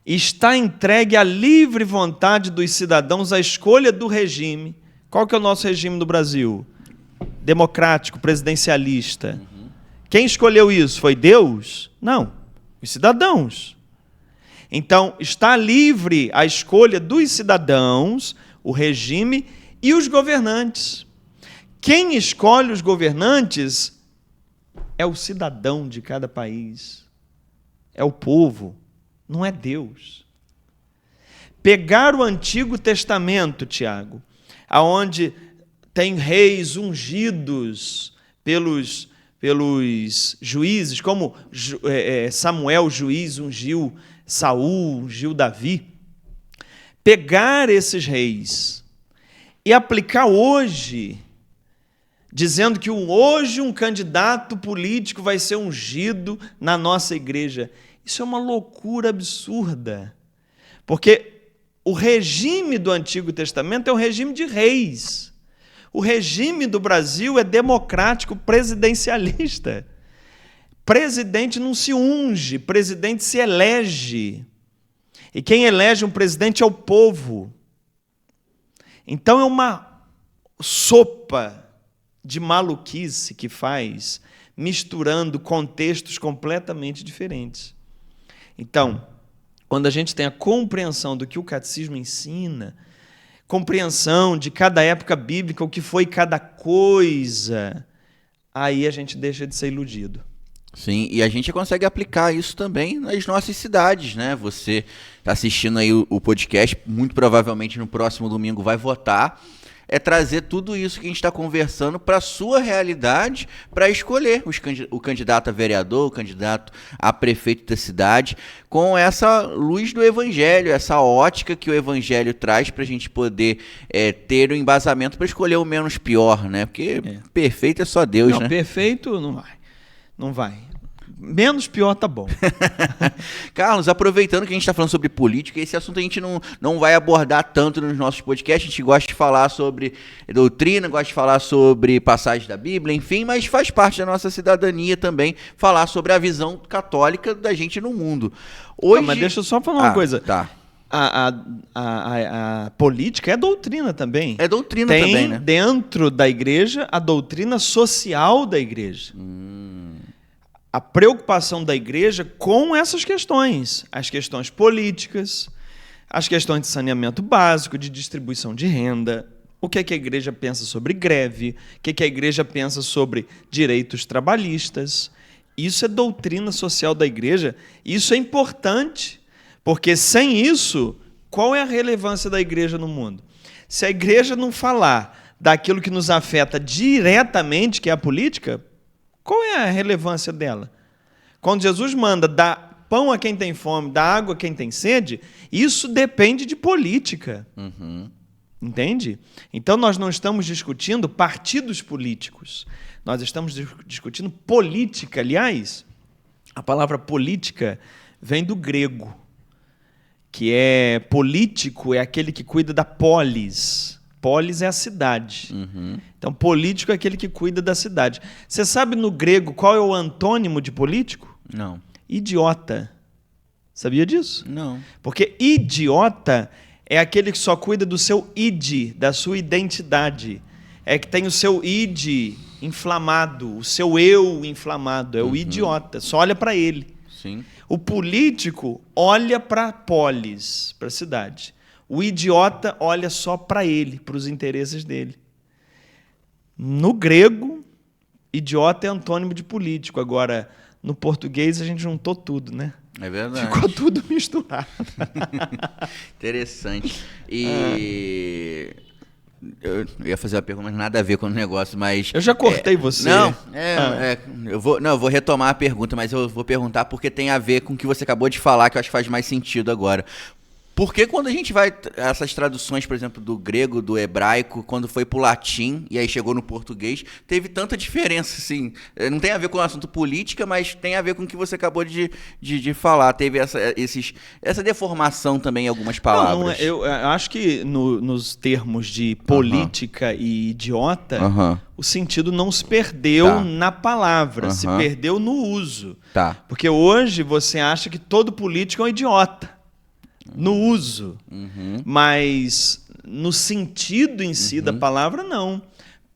Está entregue à livre vontade dos cidadãos a escolha do regime. Qual que é o nosso regime no Brasil? Democrático, presidencialista. Quem escolheu isso? Foi Deus? Não, os cidadãos. Então, está livre a escolha dos cidadãos, o regime e os governantes. Quem escolhe os governantes é o cidadão de cada país, é o povo. Não é Deus. Pegar o Antigo Testamento, Tiago, aonde tem reis ungidos pelos juízes, como Samuel, juiz, ungiu Saul, ungiu Davi. Pegar esses reis e aplicar hoje, dizendo que hoje um candidato político vai ser ungido na nossa igreja. Isso é uma loucura absurda, porque o regime do Antigo Testamento é um regime de reis. O regime do Brasil é democrático, presidencialista. Presidente não se unge, presidente se elege. E quem elege um presidente é o povo. Então é uma sopa de maluquice que faz, misturando contextos completamente diferentes. Então, quando a gente tem a compreensão do que o catecismo ensina, compreensão de cada época bíblica, o que foi cada coisa, aí a gente deixa de ser iludido. Sim, e a gente consegue aplicar isso também nas nossas cidades, né? Você está assistindo aí o podcast, muito provavelmente no próximo domingo vai votar. É trazer tudo isso que a gente está conversando para a sua realidade, para escolher o candidato a vereador, o candidato a prefeito da cidade, com essa luz do Evangelho, essa ótica que o Evangelho traz para a gente poder ter o embasamento para escolher o menos pior, né? Porque perfeito é só Deus, não, né? Perfeito não vai. Não vai. Menos pior tá bom. Carlos, aproveitando que a gente está falando sobre política, esse assunto a gente não vai abordar tanto nos nossos podcasts, a gente gosta de falar sobre doutrina, gosta de falar sobre passagens da Bíblia, enfim, mas faz parte da nossa cidadania também falar sobre a visão católica da gente no mundo. Hoje... Não, mas deixa eu só falar uma coisa. Tá. A política é doutrina também. É doutrina Tem também, né? dentro da igreja a doutrina social da igreja. A preocupação da igreja com essas questões, as questões políticas, as questões de saneamento básico, de distribuição de renda, o que é que a igreja pensa sobre greve, o que é que a igreja pensa sobre direitos trabalhistas. Isso é doutrina social da igreja, isso é importante, porque sem isso, qual é a relevância da igreja no mundo? Se a igreja não falar daquilo que nos afeta diretamente, que é a política, qual é a relevância dela? Quando Jesus manda dar pão a quem tem fome, dar água a quem tem sede, isso depende de política. Entende? Então, nós não estamos discutindo partidos políticos. Nós estamos discutindo política. Aliás, a palavra política vem do grego, que é político, é aquele que cuida da polis. Polis é a cidade. Então, político é aquele que cuida da cidade. Você sabe no grego qual é o antônimo de político? Não. Idiota. Sabia disso? Não. Porque idiota é aquele que só cuida do seu id, da sua identidade. É que tem o seu id inflamado, o seu eu inflamado. É o idiota. Só olha para ele. Sim. O político olha para a polis, para a cidade. O idiota olha só para ele, para os interesses dele. No grego, idiota é antônimo de político. Agora, no português, a gente juntou tudo, né? É verdade. Ficou tudo misturado. Interessante. E eu ia fazer uma pergunta, mas nada a ver com o negócio, mas... Eu já cortei você. Eu vou retomar a pergunta, mas eu vou perguntar porque tem a ver com o que você acabou de falar, que eu acho que faz mais sentido agora. Por que quando a gente vai... Essas traduções, por exemplo, do grego, do hebraico, quando foi pro latim e aí chegou no português, teve tanta diferença, assim? Não tem a ver com o assunto política, mas tem a ver com o que você acabou de falar. Teve essa deformação também em algumas palavras. Eu acho que nos termos de política e idiota, o sentido não se perdeu na palavra, se perdeu no uso. Porque hoje você acha que todo político é um idiota. No uso, mas no sentido em si da palavra, não.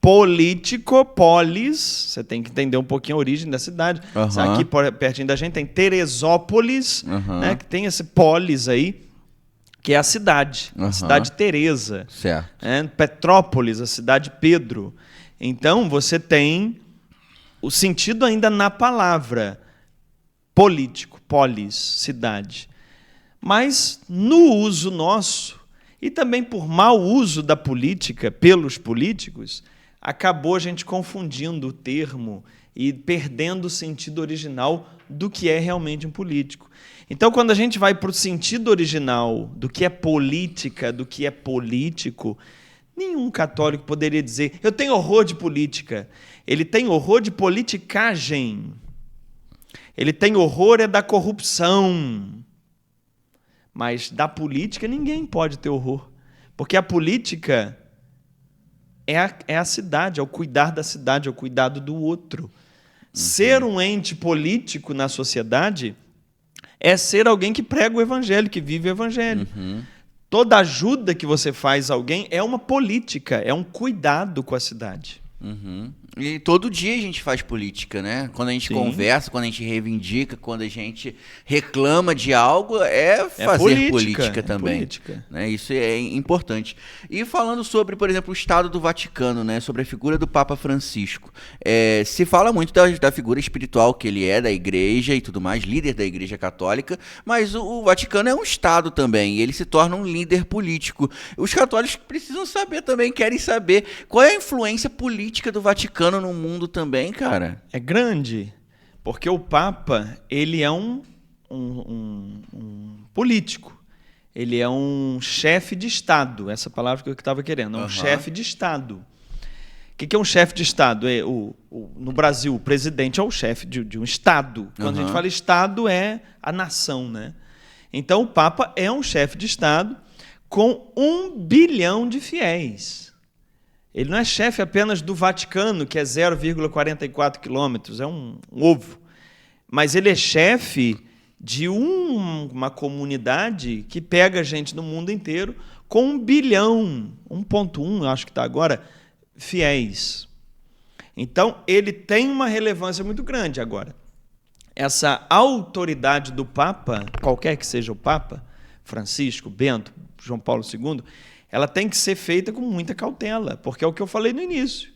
Político, polis, você tem que entender um pouquinho a origem da cidade. Aqui pertinho da gente tem Teresópolis, né, que tem esse polis aí, que é a cidade de Teresa. Certo. Petrópolis, a cidade de Pedro. Então, você tem o sentido ainda na palavra político, polis, cidade. Mas no uso nosso, e também por mau uso da política pelos políticos, acabou a gente confundindo o termo e perdendo o sentido original do que é realmente um político. Então, quando a gente vai para o sentido original do que é política, do que é político, nenhum católico poderia dizer: eu tenho horror de política. Ele tem horror de politicagem. Ele tem horror da corrupção. Mas da política ninguém pode ter horror. Porque a política é a cidade, é o cuidar da cidade, é o cuidado do outro. Ser um ente político na sociedade é ser alguém que prega o evangelho, que vive o evangelho. Toda ajuda que você faz a alguém é uma política, é um cuidado com a cidade. E todo dia a gente faz política, né? Quando a gente conversa, quando a gente reivindica, quando a gente reclama de algo, fazer política também. Política. Né? Isso é importante. E falando sobre, por exemplo, o Estado do Vaticano, né? Sobre a figura do Papa Francisco. Se fala muito da figura espiritual que ele é, da igreja e tudo mais, líder da Igreja Católica, mas o Vaticano é um Estado também, e ele se torna um líder político. Os católicos precisam saber também, querem saber qual é a influência política do Vaticano no mundo também, cara. É grande, porque o Papa, ele é um político. Ele é um chefe de Estado, essa palavra que eu estava querendo, é um chefe de Estado. O que é um chefe de Estado? No Brasil, o presidente é o chefe de um Estado. Quando a gente fala Estado, é a nação, né? Então, o Papa é um chefe de Estado com 1 bilhão de fiéis. Ele não é chefe apenas do Vaticano, que é 0,44 quilômetros, é um ovo. Mas ele é chefe de uma comunidade que pega gente no mundo inteiro com 1 bilhão, 1,1, acho que está agora, fiéis. Então, ele tem uma relevância muito grande agora. Essa autoridade do Papa, qualquer que seja o Papa, Francisco, Bento, João Paulo II, ela tem que ser feita com muita cautela, porque é o que eu falei no início.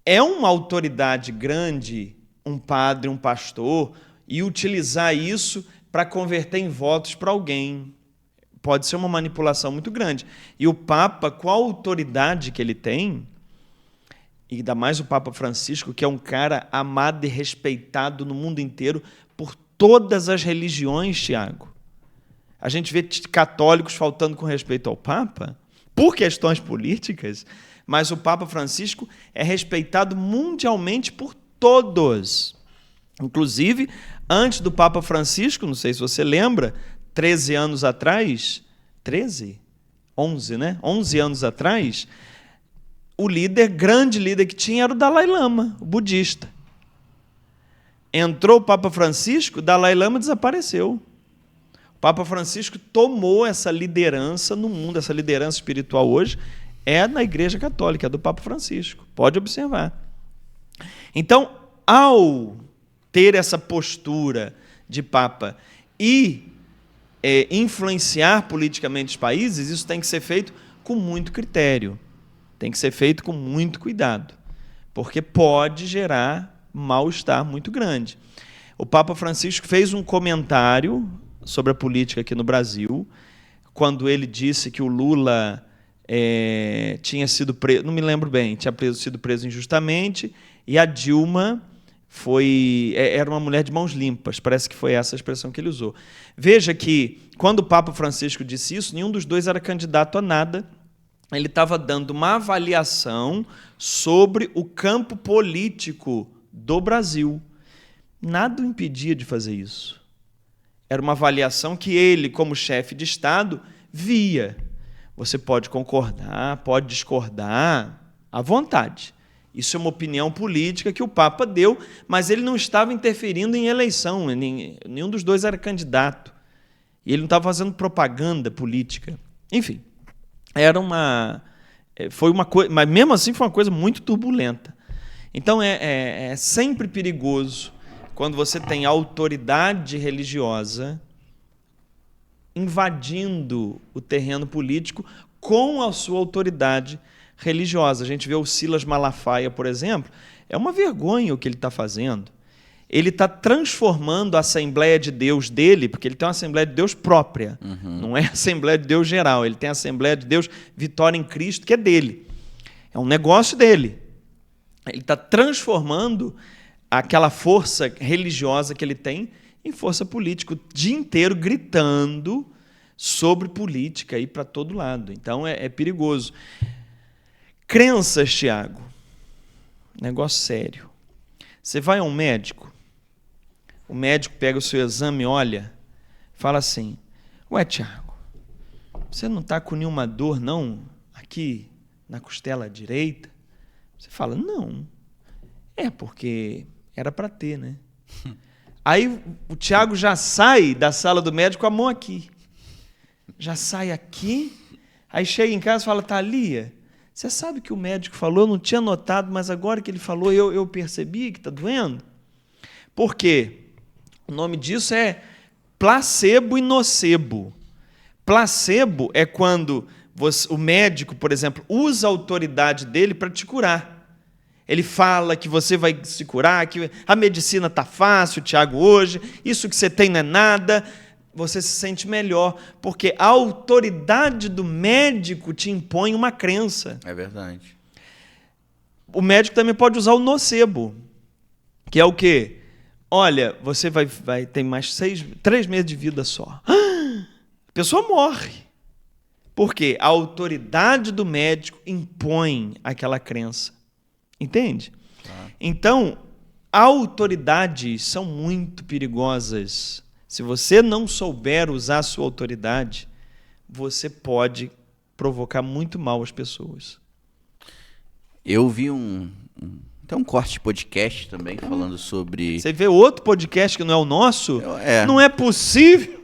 É uma autoridade grande, um padre, um pastor, e utilizar isso para converter em votos para alguém. Pode ser uma manipulação muito grande. E o Papa, com a autoridade que ele tem, e ainda mais o Papa Francisco, que é um cara amado e respeitado no mundo inteiro por todas as religiões, Tiago. A gente vê católicos faltando com respeito ao Papa por questões políticas, mas o Papa Francisco é respeitado mundialmente por todos. Inclusive, antes do Papa Francisco, não sei se você lembra, 13 anos atrás, 13? 11, né? 11 anos atrás, o grande líder que tinha era o Dalai Lama, o budista. Entrou o Papa Francisco, o Dalai Lama desapareceu. O Papa Francisco tomou essa liderança no mundo, essa liderança espiritual hoje é na Igreja Católica, é do Papa Francisco. Pode observar. Então, ao ter essa postura de Papa e influenciar politicamente os países, isso tem que ser feito com muito critério. tem que ser feito com muito cuidado, porque pode gerar mal-estar muito grande. O Papa Francisco fez um comentário sobre a política aqui no Brasil, quando ele disse que o Lula tinha sido preso, não me lembro bem, tinha sido preso injustamente, e a Dilma era uma mulher de mãos limpas, parece que foi essa a expressão que ele usou. Veja que, quando o Papa Francisco disse isso, nenhum dos dois era candidato a nada, ele estava dando uma avaliação sobre o campo político do Brasil. Nada o impedia de fazer isso. Era uma avaliação que ele, como chefe de Estado, via. Você pode concordar, pode discordar, à vontade. Isso é uma opinião política que o Papa deu, mas ele não estava interferindo em eleição, nenhum dos dois era candidato. E ele não estava fazendo propaganda política. Enfim, foi uma coisa, mas mesmo assim foi uma coisa muito turbulenta. Então é sempre perigoso quando você tem autoridade religiosa invadindo o terreno político com a sua autoridade religiosa. A gente vê o Silas Malafaia, por exemplo, é uma vergonha o que ele está fazendo. Ele está transformando a Assembleia de Deus dele, porque ele tem uma Assembleia de Deus própria, não é a Assembleia de Deus geral, ele tem a Assembleia de Deus Vitória em Cristo, que é dele. É um negócio dele. Ele está transformando aquela força religiosa que ele tem em força política, o dia inteiro gritando sobre política aí para todo lado. Então é perigoso. Crenças, Tiago, negócio sério. Você vai a um médico, o médico pega o seu exame, olha, fala assim: ué, Tiago, você não está com nenhuma dor, não, aqui na costela direita? Você fala: não. Porque era para ter, né? Aí o Tiago já sai da sala do médico com a mão aqui. Já sai aqui, aí chega em casa e fala: Thalia, você sabe que o médico falou, eu não tinha notado, mas agora que ele falou, eu percebi que está doendo? Por quê? O nome disso é placebo e nocebo. Placebo é quando o médico, por exemplo, usa a autoridade dele para te curar. Ele fala que você vai se curar, que a medicina está fácil, Tiago, hoje, isso que você tem não é nada. Você se sente melhor, porque a autoridade do médico te impõe uma crença. É verdade. O médico também pode usar o nocebo, que é o quê? Olha, você vai ter mais 3 meses de vida só. A pessoa morre. Por quê? A autoridade do médico impõe aquela crença. Entende? Então, autoridades são muito perigosas. Se você não souber usar a sua autoridade, você pode provocar muito mal às pessoas. Eu vi tem um corte de podcast também falando sobre... Você vê outro podcast que não é o nosso? Não é possível.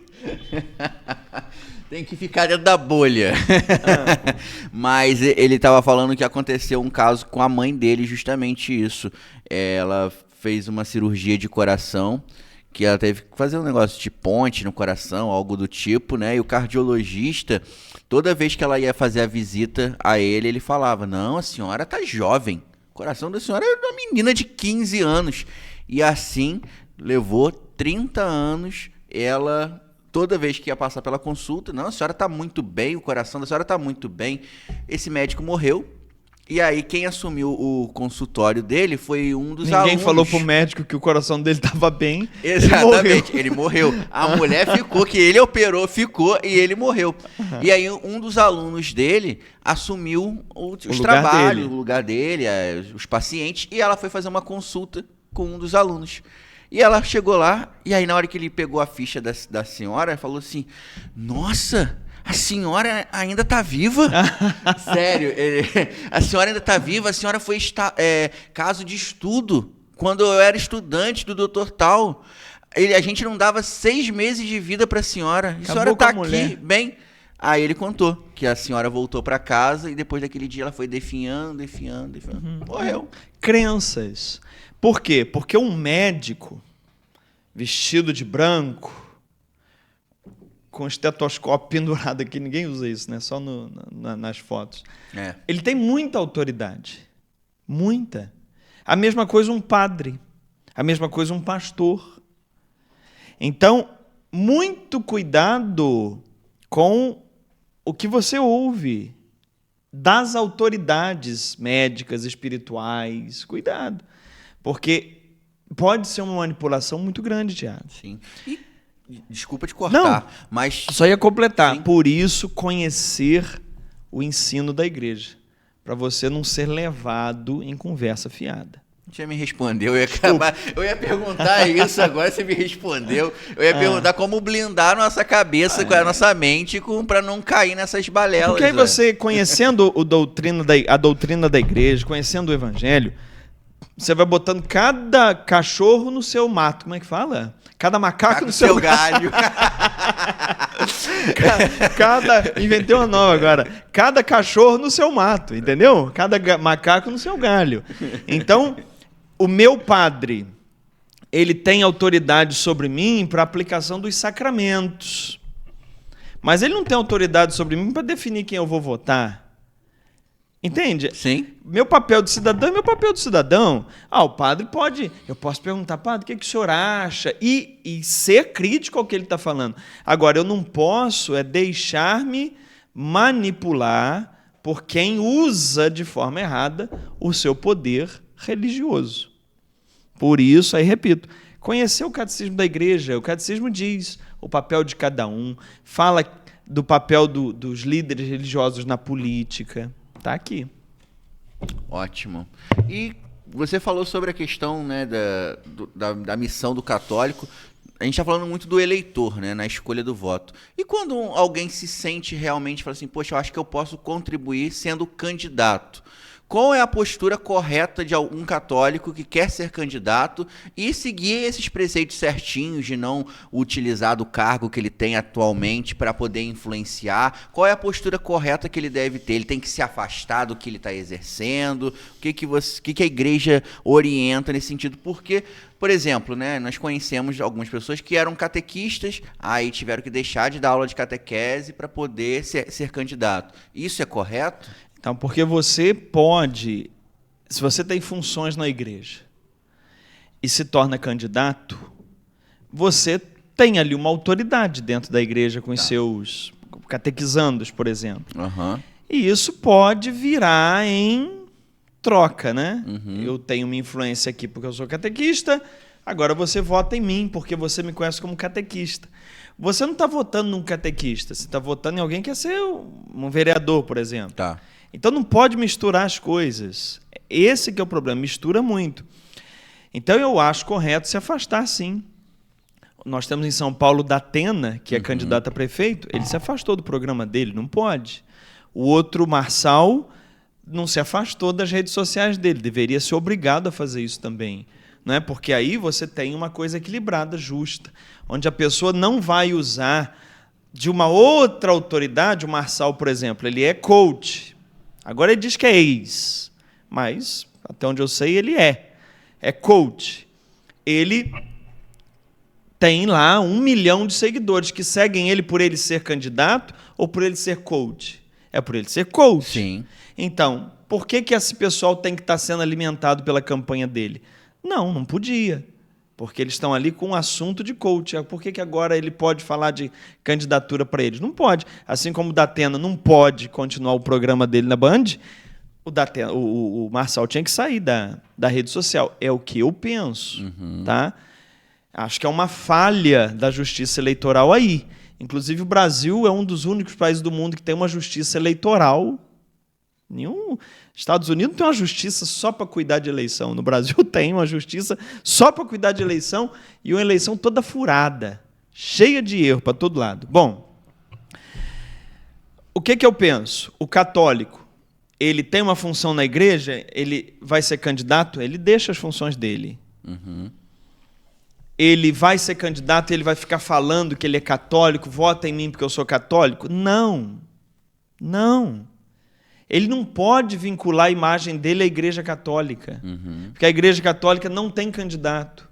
Tem que ficar dentro da bolha. Mas ele estava falando que aconteceu um caso com a mãe dele, justamente isso. Ela fez uma cirurgia de coração, que ela teve que fazer um negócio de ponte no coração, algo do tipo, né? E o cardiologista, toda vez que ela ia fazer a visita a ele falava: não, a senhora tá jovem, o coração da senhora é uma menina de 15 anos. E assim, levou 30 anos, ela... Toda vez que ia passar pela consulta: não, a senhora está muito bem, o coração da senhora está muito bem. Esse médico morreu. E aí quem assumiu o consultório dele foi um dos alunos. Ninguém falou pro médico que o coração dele estava bem. Exatamente, ele morreu. A mulher ficou, que ele operou, ficou e ele morreu. E aí um dos alunos dele assumiu os trabalhos, o lugar dele, os pacientes, e ela foi fazer uma consulta com um dos alunos. E ela chegou lá, e aí na hora que ele pegou a ficha da senhora, falou assim: nossa, a senhora ainda está viva? Sério, a senhora ainda está viva, a senhora foi caso de estudo, quando eu era estudante do doutor tal. A gente não dava 6 meses de vida para a senhora. A senhora está aqui, bem... Aí ele contou que a senhora voltou para casa e depois daquele dia ela foi definhando. Morreu. Crenças. Por quê? Porque um médico vestido de branco, com estetoscópio pendurado aqui, ninguém usa isso, né? Só nas fotos. Ele tem muita autoridade. Muita. A mesma coisa um padre. A mesma coisa um pastor. Então, muito cuidado com o que você ouve das autoridades médicas, espirituais. Cuidado. Porque pode ser uma manipulação muito grande, Tiago. Sim. E, desculpa te cortar, mas... Só ia completar. Sim. Por isso, conhecer o ensino da igreja. Para você não ser levado em conversa fiada. Já me respondeu, eu ia perguntar isso, agora você me respondeu. Eu ia perguntar como blindar a nossa cabeça, a nossa mente, para não cair nessas balelas. Porque aí você, conhecendo a doutrina da igreja, conhecendo o evangelho, você vai botando cada cachorro no seu mato. Como é que fala? Cada macaco no seu galho. Inventei uma nova agora. Cada cachorro no seu mato, entendeu? Cada macaco no seu galho. Então, o meu padre, ele tem autoridade sobre mim para aplicação dos sacramentos. Mas ele não tem autoridade sobre mim para definir quem eu vou votar. Entende? Sim. Meu papel de cidadão é meu papel de cidadão. O padre pode... Eu posso perguntar, padre, o que o senhor acha? E ser crítico ao que ele está falando. Agora, eu não posso deixar-me manipular por quem usa de forma errada o seu poder religioso. Por isso, aí repito, conhecer o catecismo da igreja. O catecismo diz o papel de cada um, fala do papel dos líderes religiosos na política. Está aqui. Ótimo. E você falou sobre a questão, né, da missão do católico. A gente está falando muito do eleitor, né, na escolha do voto. E quando alguém se sente realmente, fala assim, poxa, eu acho que eu posso contribuir sendo candidato. Qual é a postura correta de algum católico que quer ser candidato e seguir esses preceitos certinhos de não utilizar do cargo que ele tem atualmente para poder influenciar? Qual é a postura correta que ele deve ter? Ele tem que se afastar do que ele está exercendo? O que a igreja orienta nesse sentido? Porque, por exemplo, né, nós conhecemos algumas pessoas que eram catequistas, aí tiveram que deixar de dar aula de catequese para poder ser candidato. Isso é correto? Então, porque você pode, se você tem funções na igreja e se torna candidato, você tem ali uma autoridade dentro da igreja com os seus catequizandos, por exemplo. Uhum. E isso pode virar em troca, né? Uhum. Eu tenho uma influência aqui porque eu sou catequista, agora você vota em mim porque você me conhece como catequista. Você não está votando num catequista, você está votando em alguém que quer ser um vereador, por exemplo. Tá. Então não pode misturar as coisas. Esse que é o problema, mistura muito. Então eu acho correto se afastar, sim. Nós temos em São Paulo Datena, que é candidato a prefeito, ele se afastou do programa dele, não pode. O outro, Marçal, não se afastou das redes sociais dele, deveria ser obrigado a fazer isso também. Não é? Porque aí você tem uma coisa equilibrada, justa, onde a pessoa não vai usar de uma outra autoridade. O Marçal, por exemplo, ele é coach. Agora ele diz que é ex, mas, até onde eu sei, ele é coach. Ele tem lá 1 milhão de seguidores que seguem ele por ele ser candidato ou por ele ser coach? É por ele ser coach. Sim. Então, por que esse pessoal tem que estar sendo alimentado pela campanha dele? Não podia. Porque eles estão ali com um assunto de coach. Por que agora ele pode falar de candidatura para eles? Não pode. Assim como o Datena não pode continuar o programa dele na Band, o Marçal tinha que sair da rede social. É o que eu penso. Tá? Acho que é uma falha da justiça eleitoral aí. Inclusive, o Brasil é um dos únicos países do mundo que tem uma justiça eleitoral. Estados Unidos não tem uma justiça só para cuidar de eleição. No Brasil tem uma justiça só para cuidar de eleição e uma eleição toda furada, cheia de erro para todo lado. Bom, o que eu penso? O católico, ele tem uma função na igreja, ele vai ser candidato, ele deixa as funções dele. Ele vai ser candidato e ele vai ficar falando que ele é católico, vota em mim porque eu sou católico? Não. Ele não pode vincular a imagem dele à Igreja Católica, porque a Igreja Católica não tem candidato.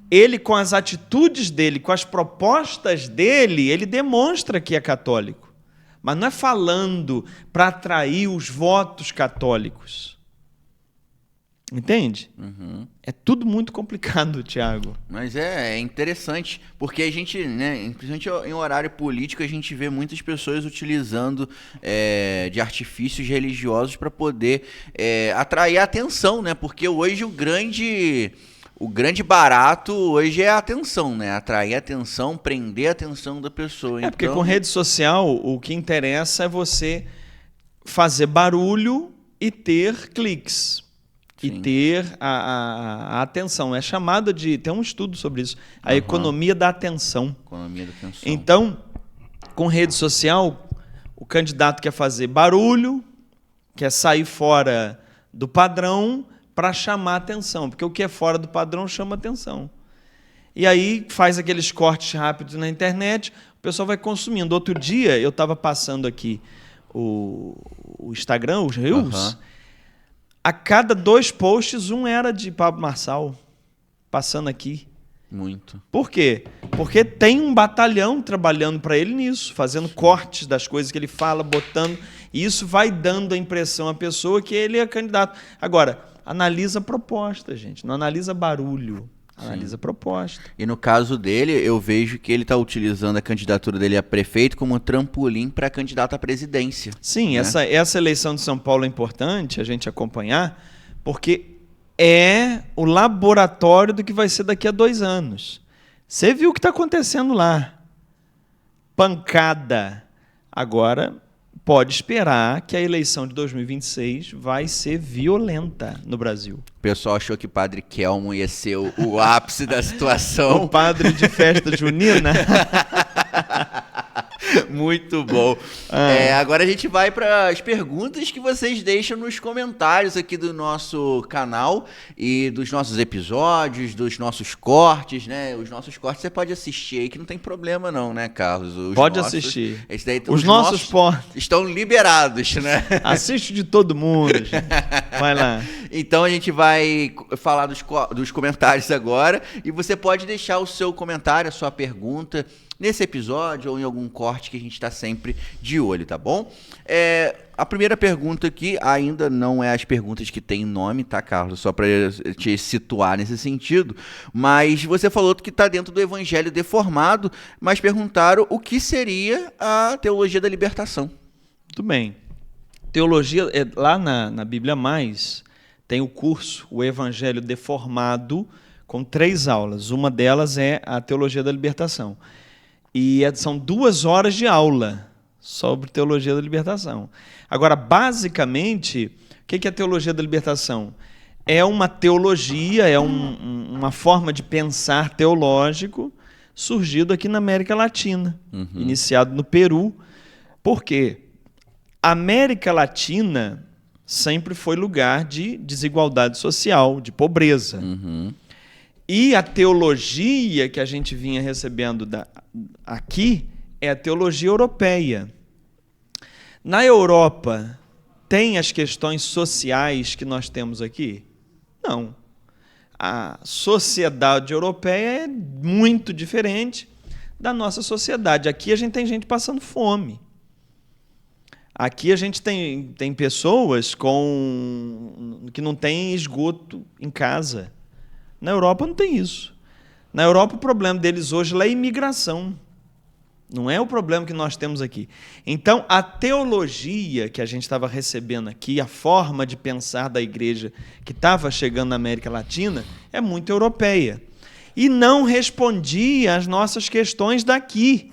ele, com as atitudes dele, com as propostas dele, ele demonstra que é católico. Mas não é falando para atrair os votos católicos. Entende? Uhum. É tudo muito complicado, Tiago. Mas é interessante, porque a gente, né, principalmente em horário político, a gente vê muitas pessoas utilizando de artifícios religiosos para poder atrair a atenção, né? Porque hoje o grande barato hoje é a atenção, né? Atrair a atenção, prender a atenção da pessoa. Porque com rede social, o que interessa é você fazer barulho e ter cliques. Sim. E ter a atenção. É chamada de... Tem um estudo sobre isso. A economia da atenção. Economia da atenção. Então, com rede social, o candidato quer fazer barulho, quer sair fora do padrão para chamar atenção. Porque o que é fora do padrão chama atenção. E aí faz aqueles cortes rápidos na internet, o pessoal vai consumindo. Outro dia, eu estava passando aqui o Instagram, os Reels... A cada 2 posts, um era de Pablo Marçal, passando aqui. Muito. Por quê? Porque tem um batalhão trabalhando para ele nisso, fazendo cortes das coisas que ele fala, botando, e isso vai dando a impressão à pessoa que ele é candidato. Agora, analisa a proposta, gente, não analisa barulho. Analisa a proposta. E no caso dele, eu vejo que ele está utilizando a candidatura dele a prefeito como trampolim para candidato à presidência. Sim, né? Essa eleição de São Paulo é importante a gente acompanhar, porque é o laboratório do que vai ser daqui a 2 anos. Você viu o que está acontecendo lá. Pancada. Agora, pode esperar que a eleição de 2026 vai ser violenta no Brasil. O pessoal achou que Padre Kelmo ia ser o ápice da situação. O padre de festa junina. Muito bom. Agora a gente vai para as perguntas que vocês deixam nos comentários aqui do nosso canal e dos nossos episódios, dos nossos cortes, né? Os nossos cortes você pode assistir aí, que não tem problema não, né, Carlos? Pode assistir. Os nossos cortes estão liberados, né? Assiste de todo mundo, gente. Vai lá. Então a gente vai falar dos comentários agora e você pode deixar o seu comentário, a sua pergunta nesse episódio ou em algum corte que a gente está sempre de olho, tá bom? A primeira pergunta aqui ainda não é as perguntas que tem nome, tá, Carlos? Só para te situar nesse sentido. Mas você falou que está dentro do Evangelho Deformado, mas perguntaram o que seria a teologia da libertação. Muito bem. Teologia, lá na Bíblia Mais, tem o curso, o Evangelho Deformado, com 3 aulas. Uma delas é a teologia da libertação. E são 2 horas de aula sobre teologia da libertação. Agora, basicamente, o que é a teologia da libertação? É uma teologia, é uma forma de pensar teológico surgido aqui na América Latina, iniciado no Peru. Por quê? A América Latina sempre foi lugar de desigualdade social, de pobreza. E a teologia que a gente vinha recebendo aqui é a teologia europeia. Na Europa, tem as questões sociais que nós temos aqui? Não. A sociedade europeia é muito diferente da nossa sociedade. Aqui a gente tem gente passando fome. Aqui a gente tem pessoas que não têm esgoto em casa. Na Europa não tem isso. Na Europa o problema deles hoje é a imigração. Não é o problema que nós temos aqui. Então, a teologia que a gente estava recebendo aqui, a forma de pensar da igreja que estava chegando na América Latina, é muito europeia. E não respondia às nossas questões daqui.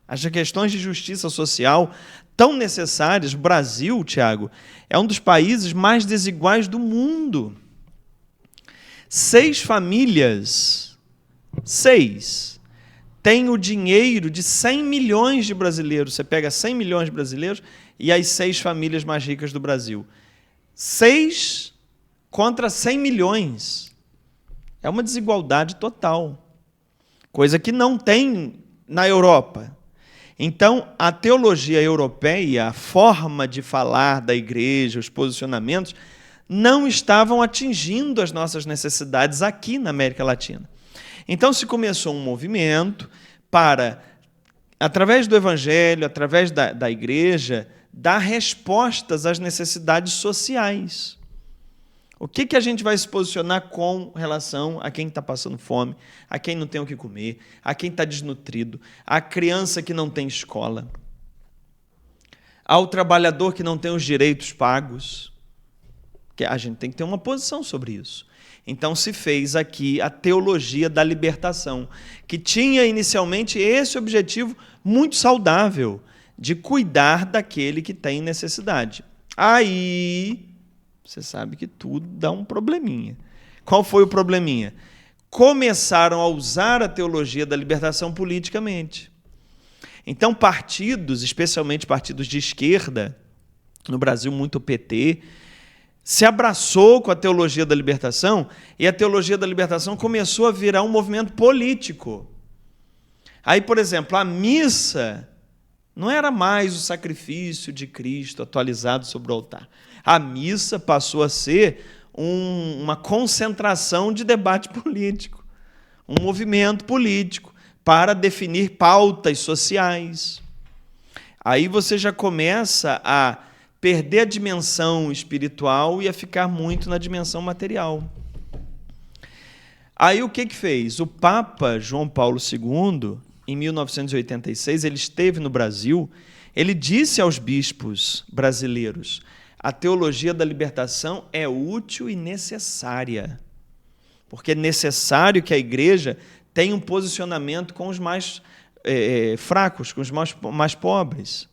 As questões de justiça social tão necessárias. O Brasil, Tiago, é um dos países mais desiguais do mundo. 6 famílias, 6, têm o dinheiro de 100 milhões de brasileiros. Você pega 100 milhões de brasileiros e as 6 famílias mais ricas do Brasil. 6 contra 100 milhões. É uma desigualdade total. Coisa que não tem na Europa. Então, a teologia europeia, a forma de falar da igreja, os posicionamentos, não estavam atingindo as nossas necessidades aqui na América Latina. Então se começou um movimento para, através do Evangelho, através da igreja, dar respostas às necessidades sociais. O que a gente vai se posicionar com relação a quem está passando fome, a quem não tem o que comer, a quem está desnutrido, a criança que não tem escola, ao trabalhador que não tem os direitos pagos? Que a gente tem que ter uma posição sobre isso. Então se fez aqui a teologia da libertação, que tinha inicialmente esse objetivo muito saudável, de cuidar daquele que tem necessidade. Aí, você sabe que tudo dá um probleminha. Qual foi o probleminha? Começaram a usar a teologia da libertação politicamente. Então partidos, especialmente partidos de esquerda, no Brasil muito o PT, se abraçou com a teologia da libertação, e a teologia da libertação começou a virar um movimento político. Aí, por exemplo, a missa não era mais o sacrifício de Cristo atualizado sobre o altar. A missa passou a ser uma concentração de debate político, um movimento político para definir pautas sociais. Aí você já começa a perder a dimensão espiritual e a ficar muito na dimensão material. Aí o que fez? O Papa João Paulo II, em 1986, ele esteve no Brasil, ele disse aos bispos brasileiros: a teologia da libertação é útil e necessária, porque é necessário que a igreja tenha um posicionamento com os mais fracos, com os mais pobres.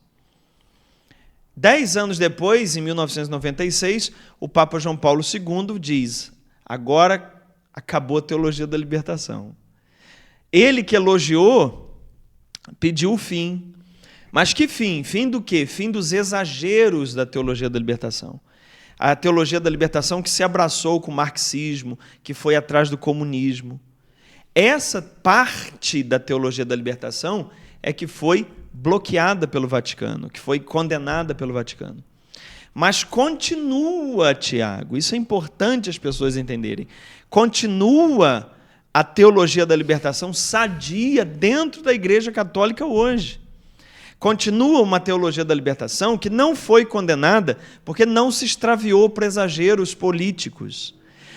10 anos depois, em 1996, o Papa João Paulo II diz: agora acabou a teologia da libertação. Ele que elogiou, pediu o fim. Mas que fim? Fim do quê? Fim dos exageros da teologia da libertação. A teologia da libertação que se abraçou com o marxismo, que foi atrás do comunismo. Essa parte da teologia da libertação é que foi bloqueada pelo Vaticano, que foi condenada pelo Vaticano. Mas continua, Tiago, isso é importante as pessoas entenderem, continua a teologia da libertação sadia dentro da Igreja Católica hoje. Continua uma teologia da libertação que não foi condenada porque não se extraviou para exageros políticos,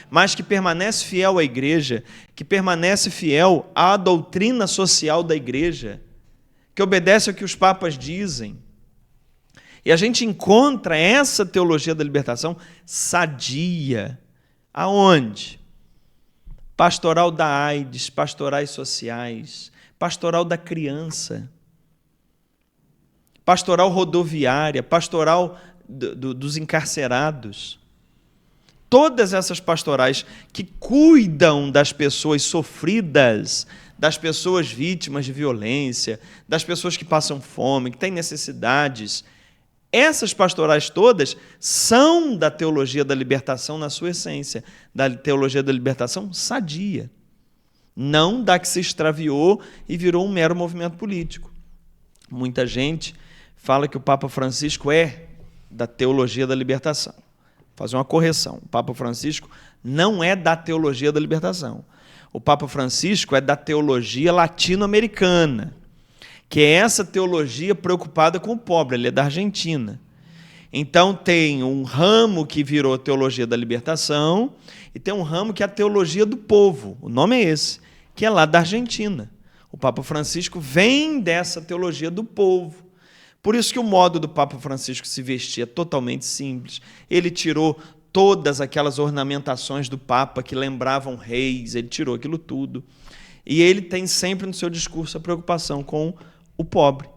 mas que permanece fiel à Igreja, que permanece fiel à doutrina social da Igreja, que obedece ao que os papas dizem. E a gente encontra essa teologia da libertação sadia. Aonde? Pastoral da AIDS, pastorais sociais, pastoral da criança, pastoral rodoviária, pastoral dos encarcerados. Todas essas pastorais que cuidam das pessoas sofridas, das pessoas vítimas de violência, das pessoas que passam fome, que têm necessidades. Essas pastorais todas são da teologia da libertação na sua essência, da teologia da libertação sadia, não da que se extraviou e virou um mero movimento político. Muita gente fala que o Papa Francisco é da teologia da libertação. Vou fazer uma correção. O Papa Francisco não é da teologia da libertação. O Papa Francisco é da teologia latino-americana, que é essa teologia preocupada com o pobre, ele é da Argentina. Então tem um ramo que virou teologia da libertação e tem um ramo que é a teologia do povo, o nome é esse, que é lá da Argentina. O Papa Francisco vem dessa teologia do povo. Por isso que o modo do Papa Francisco se vestir é totalmente simples. Ele tirou todas aquelas ornamentações do Papa que lembravam reis, ele tirou aquilo tudo. E ele tem sempre no seu discurso a preocupação com o pobre,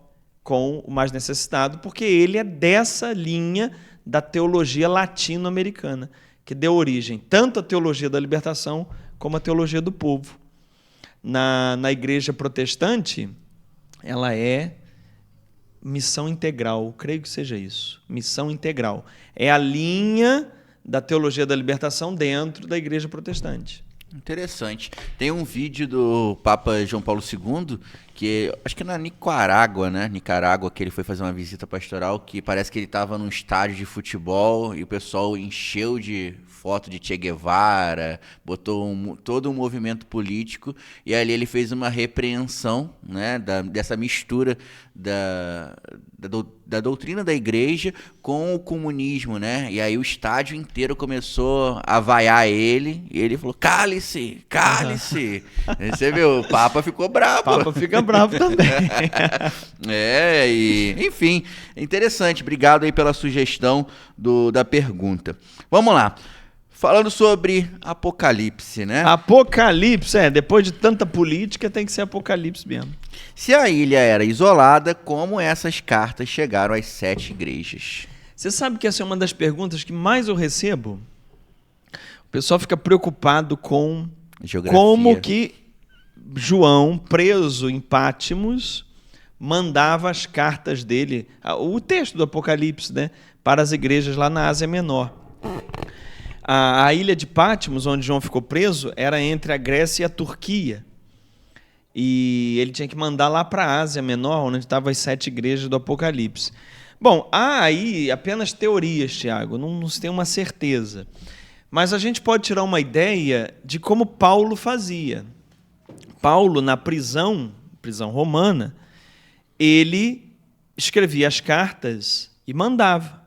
com o mais necessitado, porque ele é dessa linha da teologia latino-americana, que deu origem tanto à teologia da libertação como à teologia do povo. Na igreja protestante, ela é missão integral, creio que seja isso, missão integral. É a linha da teologia da libertação dentro da igreja protestante. Interessante. Tem um vídeo do Papa João Paulo II, que acho que é na Nicarágua, né? Nicarágua, que ele foi fazer uma visita pastoral, que parece que ele estava num estádio de futebol e o pessoal encheu de foto de Che Guevara, botou todo um movimento político, e ali ele fez uma repreensão, né, dessa mistura da doutrina da igreja com o comunismo, né? E aí o estádio inteiro começou a vaiar ele, e ele falou: cale-se, cale-se. Você viu, o Papa ficou bravo. O Papa fica bravo também. Enfim, interessante. Obrigado aí pela sugestão da pergunta. Vamos lá. Falando sobre Apocalipse, né? Apocalipse, depois de tanta política, tem que ser Apocalipse mesmo. Se a ilha era isolada, como essas cartas chegaram às 7 igrejas? Você sabe que essa é uma das perguntas que mais eu recebo? O pessoal fica preocupado com Geografia. Como que João, preso em Patmos, mandava as cartas dele, o texto do Apocalipse, né, para as igrejas lá na Ásia Menor. A ilha de Patmos, onde João ficou preso, era entre a Grécia e a Turquia. E ele tinha que mandar lá para a Ásia Menor, onde estavam as 7 igrejas do Apocalipse. Bom, há aí apenas teorias, Tiago, não se tem uma certeza. Mas a gente pode tirar uma ideia de como Paulo fazia. Paulo, na prisão romana, ele escrevia as cartas e mandava.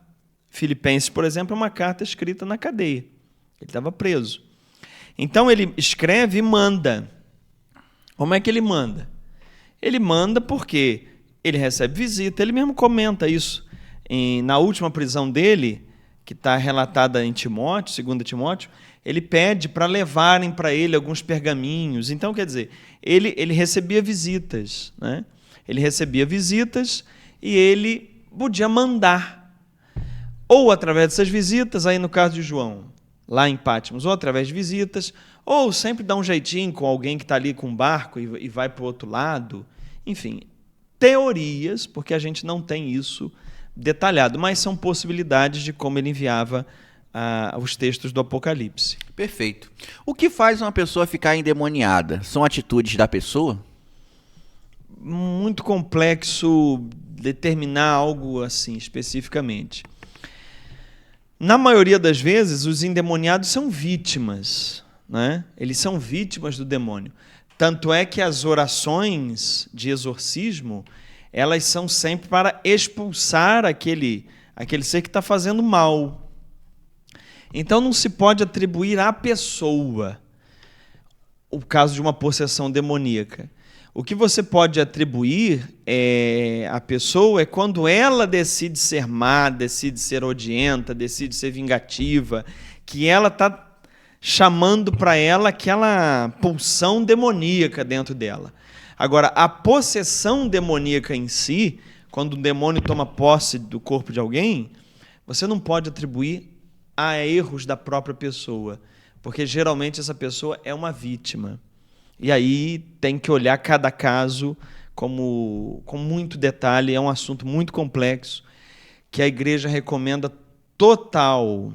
Filipenses, por exemplo, é uma carta escrita na cadeia. Ele estava preso. Então, ele escreve e manda. Como é que ele manda? Ele manda porque ele recebe visita. Ele mesmo comenta isso. Na última prisão dele, que está relatada em Timóteo, 2 Timóteo, ele pede para levarem para ele alguns pergaminhos. Então, quer dizer, ele recebia visitas, né? Ele recebia visitas e ele podia mandar. Ou através dessas visitas, aí no caso de João, lá em Patmos, ou através de visitas, ou sempre dá um jeitinho com alguém que está ali com um barco e vai para o outro lado. Enfim, teorias, porque a gente não tem isso detalhado, mas são possibilidades de como ele enviava os textos do Apocalipse. Perfeito. O que faz uma pessoa ficar endemoniada? São atitudes da pessoa? Muito complexo determinar algo assim especificamente. Na maioria das vezes, os endemoniados são vítimas, né? Eles são vítimas do demônio. Tanto é que as orações de exorcismo, elas são sempre para expulsar aquele ser que está fazendo mal. Então não se pode atribuir à pessoa o caso de uma possessão demoníaca. O que você pode atribuir à pessoa é quando ela decide ser má, decide ser odienta, decide ser vingativa, que ela está chamando para ela aquela pulsão demoníaca dentro dela. Agora, a possessão demoníaca em si, quando o demônio toma posse do corpo de alguém, você não pode atribuir a erros da própria pessoa, porque geralmente essa pessoa é uma vítima. E aí tem que olhar cada caso com muito detalhe, é um assunto muito complexo, que a igreja recomenda total,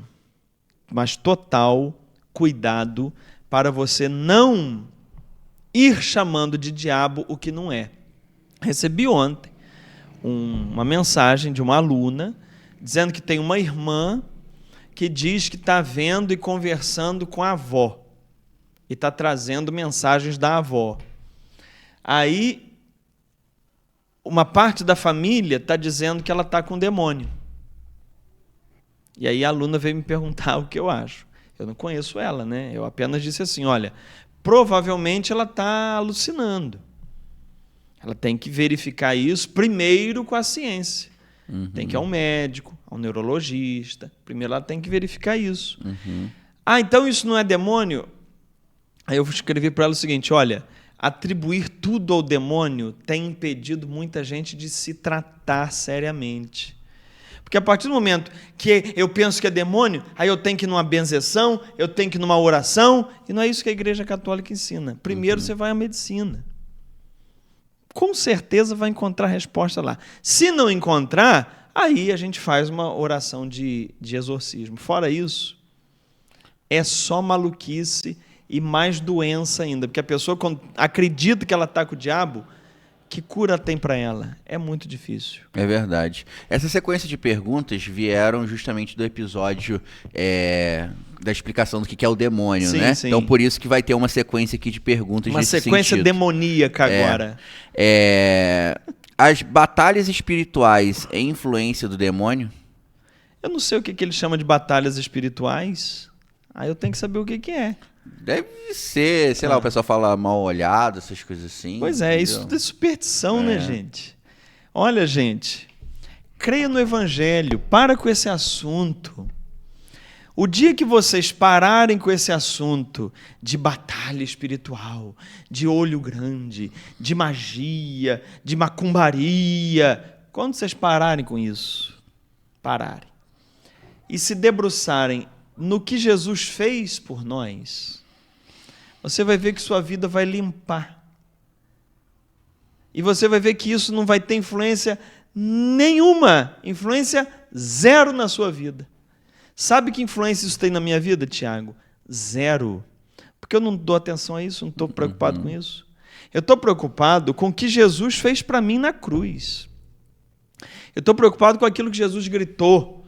mas total cuidado para você não ir chamando de diabo o que não é. Recebi ontem uma mensagem de uma aluna dizendo que tem uma irmã que diz que está vendo e conversando com a avó e está trazendo mensagens da avó. Aí, uma parte da família está dizendo que ela está com demônio. E aí a aluna veio me perguntar o que eu acho. Eu não conheço ela, né? Eu apenas disse assim, olha, provavelmente ela está alucinando. Ela tem que verificar isso primeiro com a ciência. Uhum. Tem que ir ao médico, ao neurologista. Primeiro ela tem que verificar isso. Uhum. Então isso não é demônio? Aí eu escrevi para ela o seguinte, olha, atribuir tudo ao demônio tem impedido muita gente de se tratar seriamente. Porque a partir do momento que eu penso que é demônio, aí eu tenho que ir numa benzeção, eu tenho que ir numa oração, e não é isso que a Igreja Católica ensina. Primeiro você vai à medicina. Com certeza vai encontrar resposta lá. Se não encontrar, aí a gente faz uma oração de exorcismo. Fora isso, é só maluquice e mais doença ainda, porque a pessoa, quando acredita que ela está com o diabo, que cura tem para ela? É muito difícil. É verdade. Essa sequência de perguntas vieram justamente do episódio da explicação do que é o demônio, Sim, né? sim. Então, por isso que vai ter uma sequência aqui de perguntas Uma nesse sequência sentido. demoníaca agora. As batalhas espirituais é influência do demônio? Eu não sei o que ele chama de batalhas espirituais. Aí eu tenho que saber o que é. Deve ser, sei lá, o pessoal fala mal olhado, essas coisas assim. Pois é, entendeu? isso tudo é superstição, né, gente? Olha, gente, creia no Evangelho, para com esse assunto. O dia que vocês pararem com esse assunto de batalha espiritual, de olho grande, de magia, de macumbaria, quando vocês pararem com isso, pararem, e se debruçarem no que Jesus fez por nós, você vai ver que sua vida vai limpar. E você vai ver que isso não vai ter influência nenhuma, influência zero na sua vida. Sabe que influência isso tem na minha vida, Tiago? Zero. Porque eu não dou atenção a isso, não estou preocupado com isso. Eu estou preocupado com o que Jesus fez para mim na cruz. Eu estou preocupado com aquilo que Jesus gritou.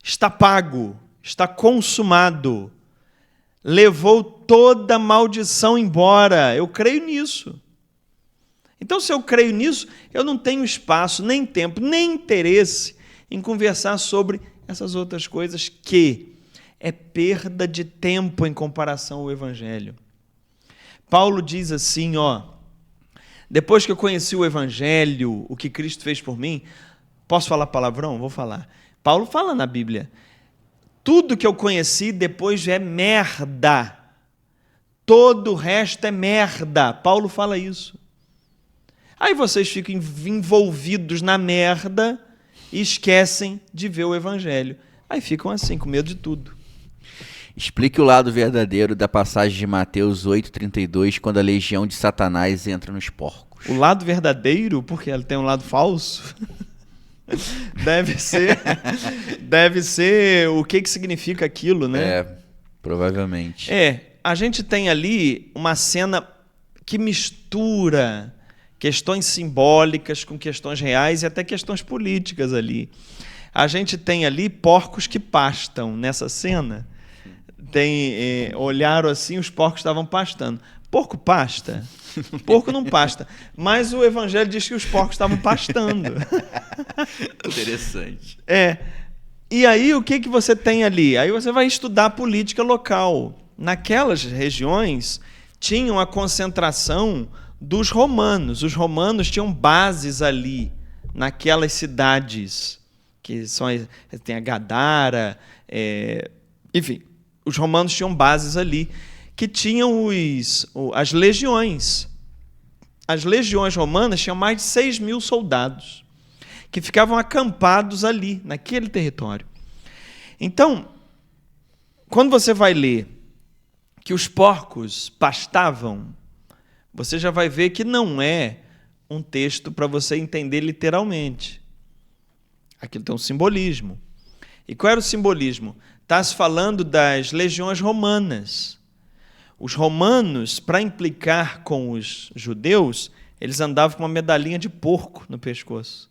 Está pago, está consumado. Levou toda a maldição embora. Eu creio nisso. Então, se eu creio nisso, eu não tenho espaço, nem tempo, nem interesse em conversar sobre essas outras coisas que é perda de tempo em comparação ao Evangelho. Paulo diz assim, depois que eu conheci o Evangelho, o que Cristo fez por mim, posso falar palavrão? Vou falar. Paulo fala na Bíblia, tudo que eu conheci depois é merda. Todo o resto é merda. Paulo fala isso. Aí vocês ficam envolvidos na merda e esquecem de ver o Evangelho. Aí ficam assim, com medo de tudo. Explique o lado verdadeiro da passagem de Mateus 8,32, quando a legião de Satanás entra nos porcos. O lado verdadeiro, porque ela tem um lado falso, deve ser o que significa aquilo, né? Provavelmente. A gente tem ali uma cena que mistura questões simbólicas com questões reais e até questões políticas ali. A gente tem ali porcos que pastam nessa cena. Olharam assim, os porcos estavam pastando. Porco pasta? Porco não pasta. Mas o Evangelho diz que os porcos estavam pastando. Interessante. E aí, o que você tem ali? Aí você vai estudar a política local. Naquelas regiões, tinham a concentração dos romanos. Os romanos tinham bases ali, naquelas cidades, que tem a Gadara, enfim, os romanos tinham bases ali, que tinham as legiões. As legiões romanas tinham mais de 6 mil soldados, que ficavam acampados ali, naquele território. Então, quando você vai ler que os porcos pastavam, você já vai ver que não é um texto para você entender literalmente. Aquilo tem um simbolismo. E qual era o simbolismo? Está se falando das legiões romanas. Os romanos, para implicar com os judeus, eles andavam com uma medalhinha de porco no pescoço.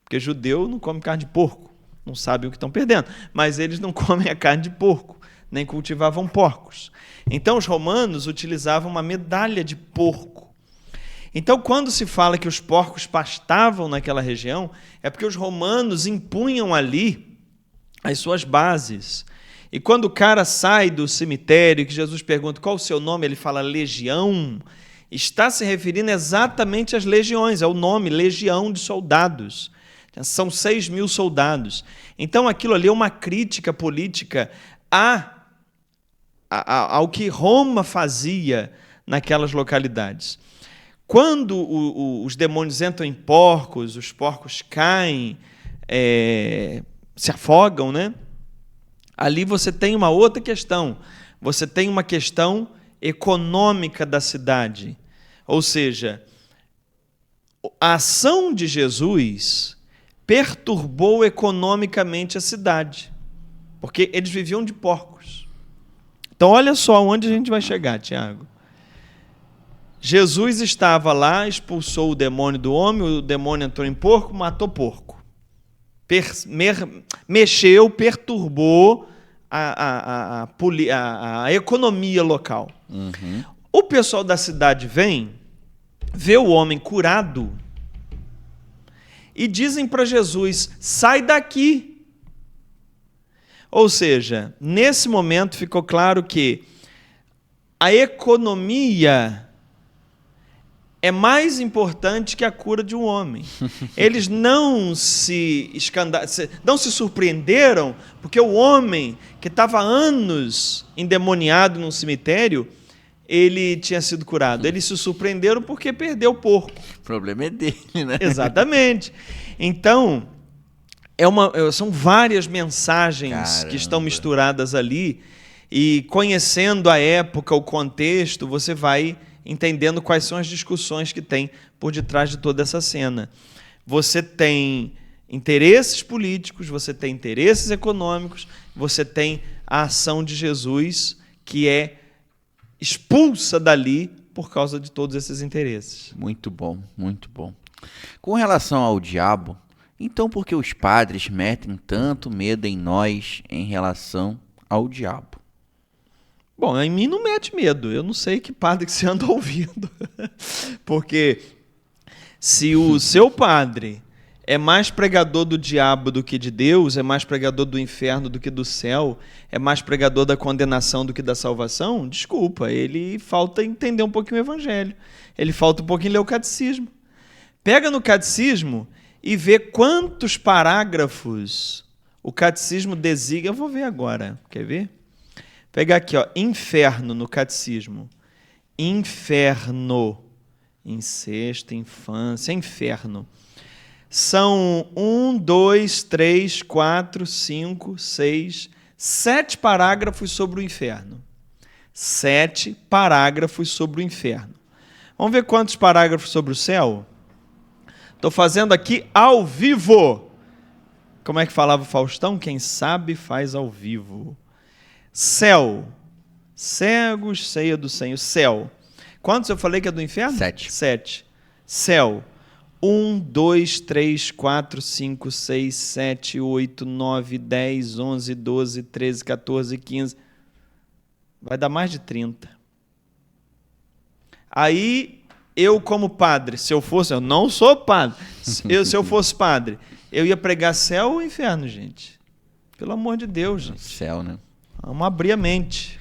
Porque judeu não come carne de porco, não sabe o que estão perdendo. Mas eles não comem a carne de porco, nem cultivavam porcos. Então, os romanos utilizavam uma medalha de porco. Então, quando se fala que os porcos pastavam naquela região, é porque os romanos impunham ali as suas bases. E quando o cara sai do cemitério, que Jesus pergunta qual o seu nome, ele fala legião, está se referindo exatamente às legiões, é o nome, legião de soldados. São 6 mil soldados. Então, aquilo ali é uma crítica política ao que Roma fazia naquelas localidades. Quando os demônios entram em porcos, os porcos caem, se afogam, né? Ali você tem uma outra questão. Você tem uma questão econômica da cidade. Ou seja, a ação de Jesus perturbou economicamente a cidade, porque eles viviam de porcos. Então, olha só onde a gente vai chegar, Tiago. Jesus estava lá, expulsou o demônio do homem, o demônio entrou em porco, matou porco. Mexeu, perturbou a economia local. Uhum. O pessoal da cidade vem, vê o homem curado e dizem para Jesus, sai daqui. Ou seja, nesse momento ficou claro que a economia é mais importante que a cura de um homem. Eles não se surpreenderam, porque o homem que estava há anos endemoniado num cemitério, ele tinha sido curado. Eles se surpreenderam porque perdeu o porco. O problema é dele, né? Exatamente. Então, são várias mensagens que estão misturadas ali, e conhecendo a época, o contexto, você vai entendendo quais são as discussões que tem por detrás de toda essa cena. Você tem interesses políticos, você tem interesses econômicos, você tem a ação de Jesus que é expulsa dali por causa de todos esses interesses. Muito bom, muito bom. Com relação ao diabo, então por que os padres metem tanto medo em nós em relação ao diabo? Bom, em mim não mete medo. Eu não sei que padre que você anda ouvindo. Porque se o seu padre é mais pregador do diabo do que de Deus, é mais pregador do inferno do que do céu, é mais pregador da condenação do que da salvação, desculpa, ele falta entender um pouquinho o evangelho. Ele falta um pouquinho ler o catecismo. Pega no catecismo e vê quantos parágrafos o catecismo designa. Eu vou ver agora. Quer ver? Pegar aqui, ó, inferno no catecismo. Inferno. Incesto, infância, inferno. São 1, 2, 3, 4, 5, 6, 7 parágrafos sobre o inferno. 7 parágrafos sobre o inferno. Vamos ver quantos parágrafos sobre o céu? Estou fazendo aqui ao vivo. Como é que falava o Faustão? Quem sabe faz ao vivo. Céu. Cegos, ceia do Senhor. Céu. Quantos eu falei que é do inferno? 7. 7. Céu. 1, 2, 3, 4, 5, 6, 7, 8, 9, 10, 11, 12, 13, 14, 15. Vai dar mais de 30. Aí, eu como padre, eu não sou padre, se eu fosse padre, eu ia pregar céu ou inferno, gente? Pelo amor de Deus, gente. Céu, né? Vamos abrir a mente.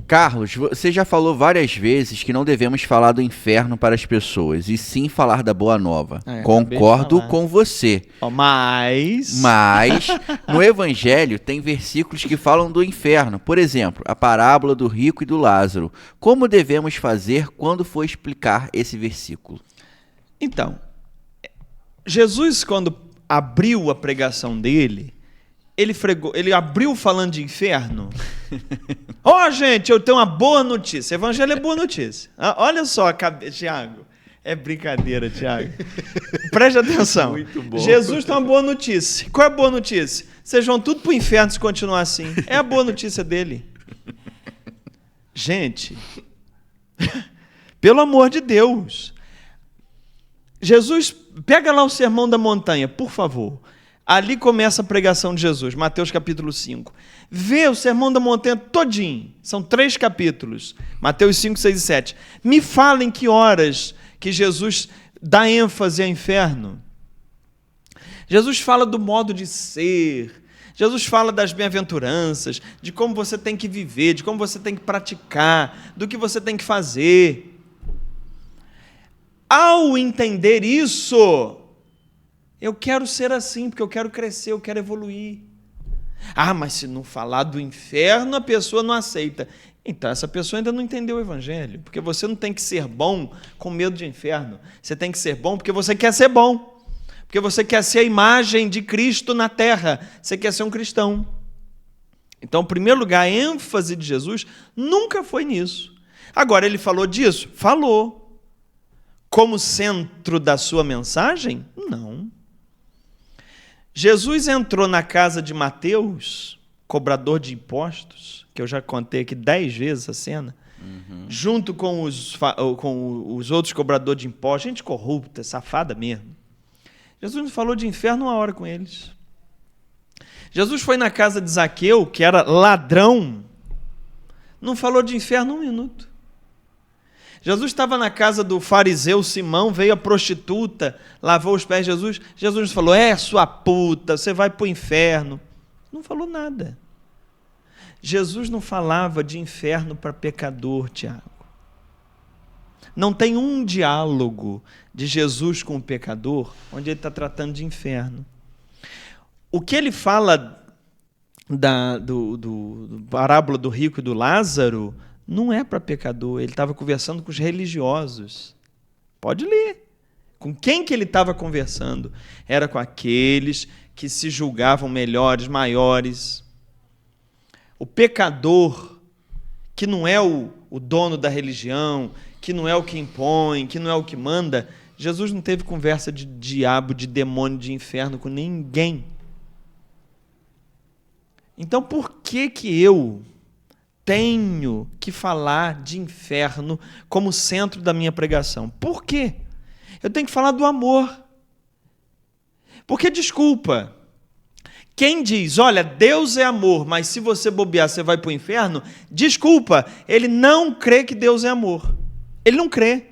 Carlos, você já falou várias vezes que não devemos falar do inferno para as pessoas, e sim falar da boa nova. Concordo com você. Mas no Evangelho tem versículos que falam do inferno. Por exemplo, a parábola do rico e do Lázaro. Como devemos fazer quando for explicar esse versículo? Então, Jesus, quando abriu a pregação dele, ele abriu falando de inferno. Gente, eu tenho uma boa notícia. Evangelho é boa notícia. Olha só, Tiago. É brincadeira, Tiago. Preste atenção. Muito bom. Jesus tem uma boa notícia. Qual é a boa notícia? Vocês vão tudo para o inferno se continuar assim. É a boa notícia dele. Gente, pelo amor de Deus. Jesus, pega lá o Sermão da Montanha, por favor. Ali começa a pregação de Jesus, Mateus capítulo 5. Vê o Sermão da Montanha todinho. São 3 capítulos. Mateus 5, 6 e 7. Me fala em que horas que Jesus dá ênfase ao inferno. Jesus fala do modo de ser. Jesus fala das bem-aventuranças, de como você tem que viver, de como você tem que praticar, do que você tem que fazer. Ao entender isso, eu quero ser assim, porque eu quero crescer, eu quero evoluir. Mas se não falar do inferno, a pessoa não aceita. Então, essa pessoa ainda não entendeu o evangelho, porque você não tem que ser bom com medo de inferno. Você tem que ser bom porque você quer ser bom, porque você quer ser a imagem de Cristo na terra, você quer ser um cristão. Então, em primeiro lugar, a ênfase de Jesus nunca foi nisso. Agora, ele falou disso? Falou. Como centro da sua mensagem? Não. Jesus entrou na casa de Mateus cobrador de impostos, que eu já contei aqui 10 vezes a cena, junto com os outros cobradores de impostos, gente corrupta, safada mesmo. Jesus não falou de inferno uma hora com eles. Jesus foi na casa de Zaqueu, que era ladrão, não falou de inferno um minuto. Jesus estava na casa do fariseu Simão, veio a prostituta, lavou os pés de Jesus. Jesus falou, sua puta, você vai para o inferno. Não falou nada. Jesus não falava de inferno para pecador, Tiago. Não tem um diálogo de Jesus com o pecador onde ele está tratando de inferno. O que ele fala do parábola do rico e do Lázaro não é para pecador. Ele estava conversando com os religiosos. Pode ler. Com quem que ele estava conversando? Era com aqueles que se julgavam melhores, maiores. O pecador, que não é o dono da religião, que não é o que impõe, que não é o que manda, Jesus não teve conversa de diabo, de demônio, de inferno com ninguém. Então, por que eu tenho que falar de inferno como centro da minha pregação? Por quê? Eu tenho que falar do amor. Porque, desculpa, quem diz, olha, Deus é amor, mas se você bobear, você vai para o inferno, desculpa, ele não crê que Deus é amor. Ele não crê.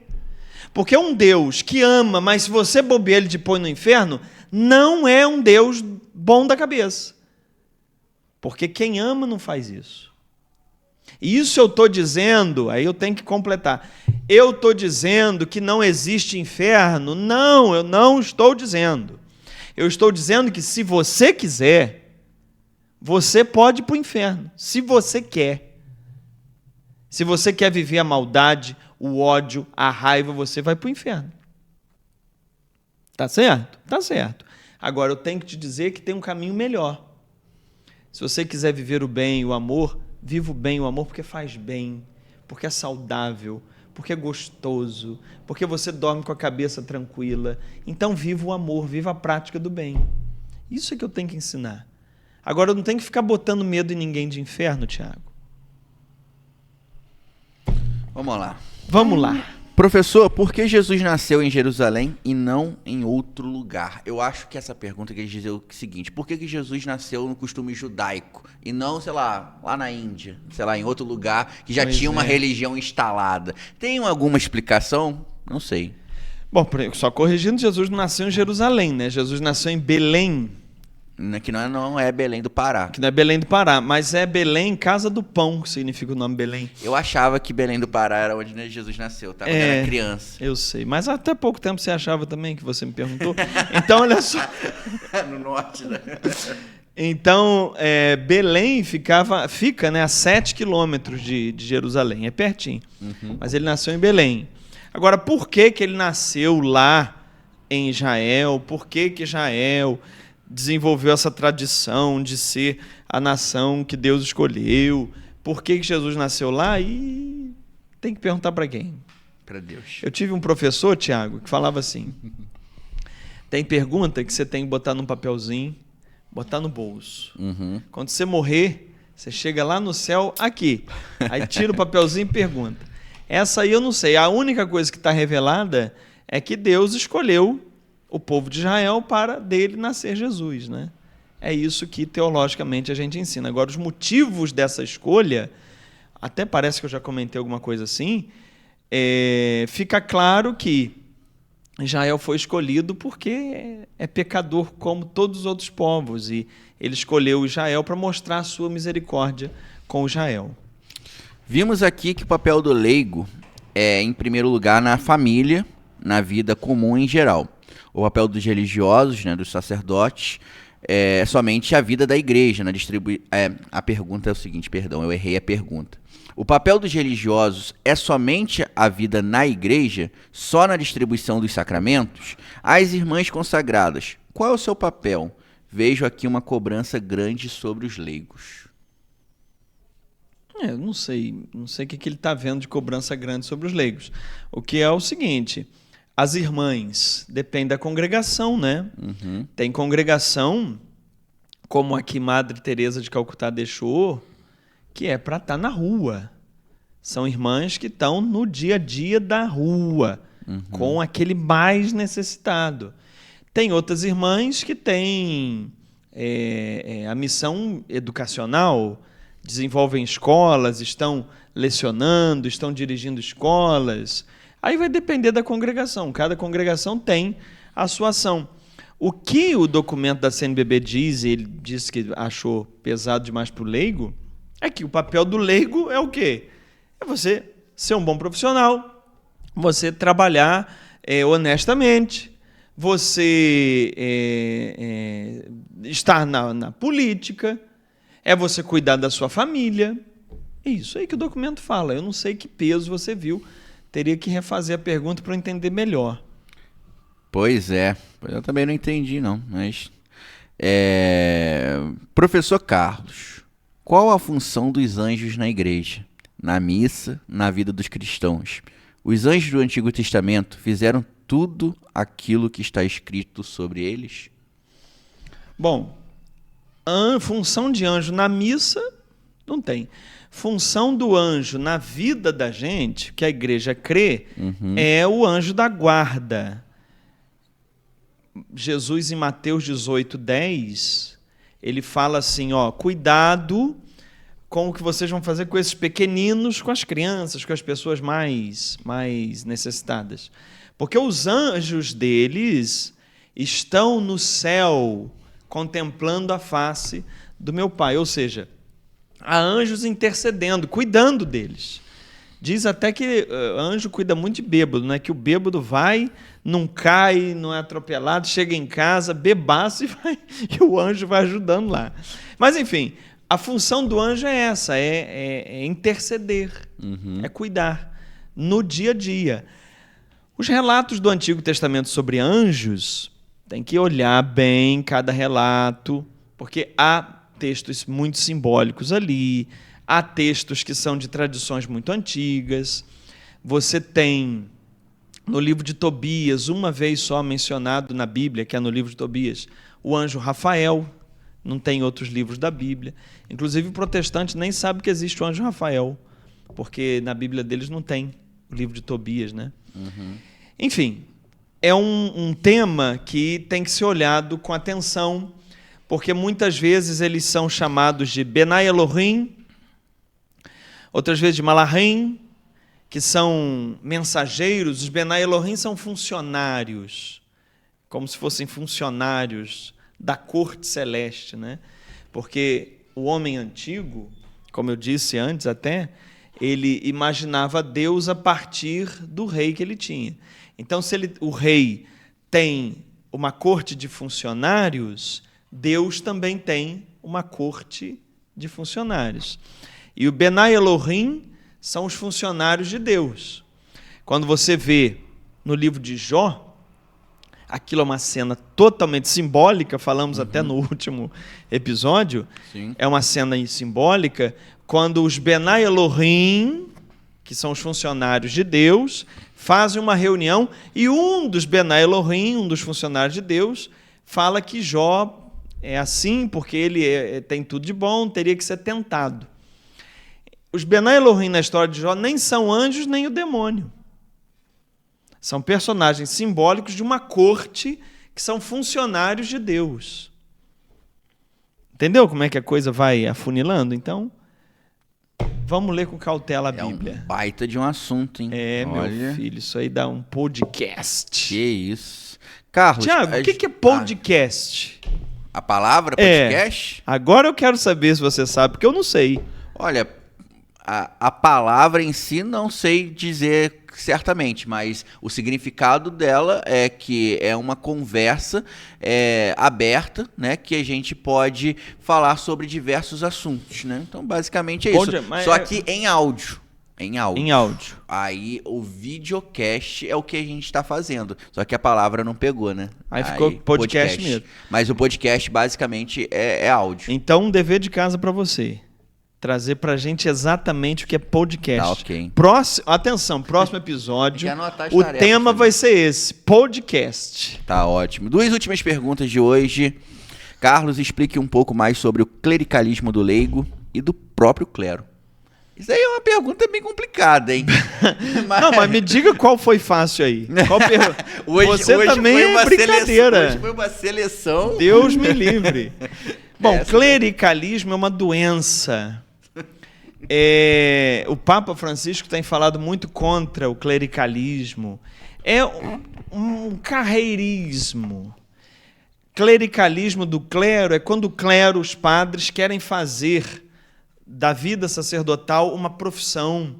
Porque um Deus que ama, mas se você bobear, ele te põe no inferno, não é um Deus bom da cabeça. Porque quem ama não faz isso. E isso eu estou dizendo, aí eu tenho que completar. Eu estou dizendo que não existe inferno? Não, eu não estou dizendo. Eu estou dizendo que se você quiser, você pode ir para o inferno. Se você quer. Se você quer viver a maldade, o ódio, a raiva, você vai para o inferno. Tá certo? Tá certo. Agora eu tenho que te dizer que tem um caminho melhor. Se você quiser viver o bem, o amor, viva o bem, o amor, porque faz bem, porque é saudável, porque é gostoso, porque você dorme com a cabeça tranquila. Então viva o amor, viva a prática do bem. Isso é que eu tenho que ensinar. Agora eu não tenho que ficar botando medo em ninguém de inferno, Tiago. Vamos lá. Vamos lá. Professor, por que Jesus nasceu em Jerusalém e não em outro lugar? Eu acho que essa pergunta quer dizer o seguinte: por que Jesus nasceu no costume judaico e não, sei lá na Índia, sei lá, em outro lugar que já tinha uma religião instalada? Tem alguma explicação? Não sei. Bom, só corrigindo, Jesus não nasceu em Jerusalém, né? Jesus nasceu em Belém. Que não é Belém do Pará. Que não é Belém do Pará, mas é Belém, Casa do Pão, que significa o nome Belém. Eu achava que Belém do Pará era onde Jesus nasceu, tá? Quando era criança. Eu sei, mas até pouco tempo você achava também, que você me perguntou. Então, olha só. No norte, né? Então, Belém fica, né, a 7 quilômetros de Jerusalém, é pertinho. Mas ele nasceu em Belém. Agora, por que ele nasceu lá em Israel? Por que Israel desenvolveu essa tradição de ser a nação que Deus escolheu? Por que Jesus nasceu lá? E tem que perguntar para quem? Para Deus. Eu tive um professor, Tiago, que falava assim: tem pergunta que você tem que botar num papelzinho, botar no bolso. Quando você morrer, você chega lá no céu, aqui. Aí tira o papelzinho e pergunta. Essa aí eu não sei. A única coisa que está revelada é que Deus escolheu o povo de Israel para dele nascer Jesus, né? É isso que teologicamente a gente ensina. Agora, os motivos dessa escolha, até parece que eu já comentei alguma coisa assim, fica claro que Israel foi escolhido porque é pecador como todos os outros povos, e ele escolheu Israel para mostrar a sua misericórdia com Israel. Vimos aqui que o papel do leigo é, em primeiro lugar, na família, na vida comum em geral. O papel dos religiosos, né, dos sacerdotes, é somente a vida da igreja. A pergunta é o seguinte, perdão, eu errei a pergunta. O papel dos religiosos é somente a vida na igreja, só na distribuição dos sacramentos? As irmãs consagradas, qual é o seu papel? Vejo aqui uma cobrança grande sobre os leigos. Eu não sei o que ele está vendo de cobrança grande sobre os leigos. O que é o seguinte: as irmãs, depende da congregação, né? Tem congregação como aqui Madre Teresa de Calcutá deixou, que é para estar na rua. São irmãs que estão no dia a dia da rua, com aquele mais necessitado. Tem outras irmãs que têm a missão educacional, desenvolvem escolas, estão lecionando, estão dirigindo escolas. Aí vai depender da congregação. Cada congregação tem a sua ação. O que o documento da CNBB diz, e ele disse que achou pesado demais para o leigo, é que o papel do leigo é o quê? É você ser um bom profissional, você trabalhar honestamente, você estar na política, é você cuidar da sua família. É isso aí que o documento fala. Eu não sei que peso você viu. Teria que refazer a pergunta para eu entender melhor. Pois é. Eu também não entendi, não. Mas, Professor Carlos, qual a função dos anjos na igreja, na missa, na vida dos cristãos? Os anjos do Antigo Testamento fizeram tudo aquilo que está escrito sobre eles? Bom, função de anjo na missa não tem. Função do anjo na vida da gente, que a igreja crê, é o anjo da guarda. Jesus, em Mateus 18:10, ele fala assim, cuidado com o que vocês vão fazer com esses pequeninos, com as crianças, com as pessoas mais necessitadas. Porque os anjos deles estão no céu, contemplando a face do meu Pai. Ou seja, há anjos intercedendo, cuidando deles. Diz até que anjo cuida muito de bêbado, né? Que o bêbado vai, não cai, não é atropelado, chega em casa, bebaço e o anjo vai ajudando lá. Mas, enfim, a função do anjo é essa, é interceder, é cuidar no dia a dia. Os relatos do Antigo Testamento sobre anjos, tem que olhar bem cada relato, porque há textos muito simbólicos ali, há textos que são de tradições muito antigas. Você tem, no livro de Tobias, uma vez só mencionado na Bíblia, que é no livro de Tobias, o anjo Rafael. Não tem outros livros da Bíblia. Inclusive, o protestante nem sabe que existe o anjo Rafael, porque na Bíblia deles não tem o livro de Tobias, né? Enfim, é um tema que tem que ser olhado com atenção, porque muitas vezes eles são chamados de Benai Elohim, outras vezes de Malachim, que são mensageiros. Os Benai Elohim são funcionários, como se fossem funcionários da corte celeste, né? Porque o homem antigo, como eu disse antes até, ele imaginava Deus a partir do rei que ele tinha. Então, se o rei tem uma corte de funcionários, Deus também tem uma corte de funcionários. E o Benai Elohim são os funcionários de Deus. Quando você vê no livro de Jó, aquilo é uma cena totalmente simbólica, falamos até no último episódio. Sim. É uma cena simbólica, quando os Benai Elohim, que são os funcionários de Deus, fazem uma reunião e um dos Benai Elohim, um dos funcionários de Deus, fala que Jó é assim porque ele tem tudo de bom, teria que ser tentado. Os Benai Elohim na história de Jó nem são anjos nem o demônio. São personagens simbólicos de uma corte que são funcionários de Deus. Entendeu como é que a coisa vai afunilando? Então, vamos ler com cautela a Bíblia. É um baita de um assunto, hein? Olha, meu filho, isso aí dá um podcast. Que isso. Carlos... Tiago, o que é podcast? A palavra podcast? Agora eu quero saber se você sabe, porque eu não sei. Olha, a palavra em si não sei dizer certamente, mas o significado dela é que é uma conversa aberta, né, que a gente pode falar sobre diversos assuntos, né? Então, basicamente é isso. Só que em áudio. Em áudio. Aí o videocast é o que a gente está fazendo. Só que a palavra não pegou, né? Aí ficou podcast mesmo. Mas o podcast basicamente é áudio. Então, um dever de casa para você. Trazer pra gente exatamente o que é podcast. Tá, ok. Atenção, próximo episódio. O tema vai ser esse, podcast. Tá ótimo. 2 últimas perguntas de hoje. Carlos, explique um pouco mais sobre o clericalismo do leigo e do próprio clero. Isso aí é uma pergunta bem complicada, hein? Mas me diga qual foi fácil aí. Hoje também é brincadeira. Hoje foi uma seleção. Deus me livre. Bom, clericalismo é uma doença. O Papa Francisco tem falado muito contra o clericalismo. É um carreirismo. Clericalismo do clero é quando o clero, os padres, querem fazer da vida sacerdotal uma profissão.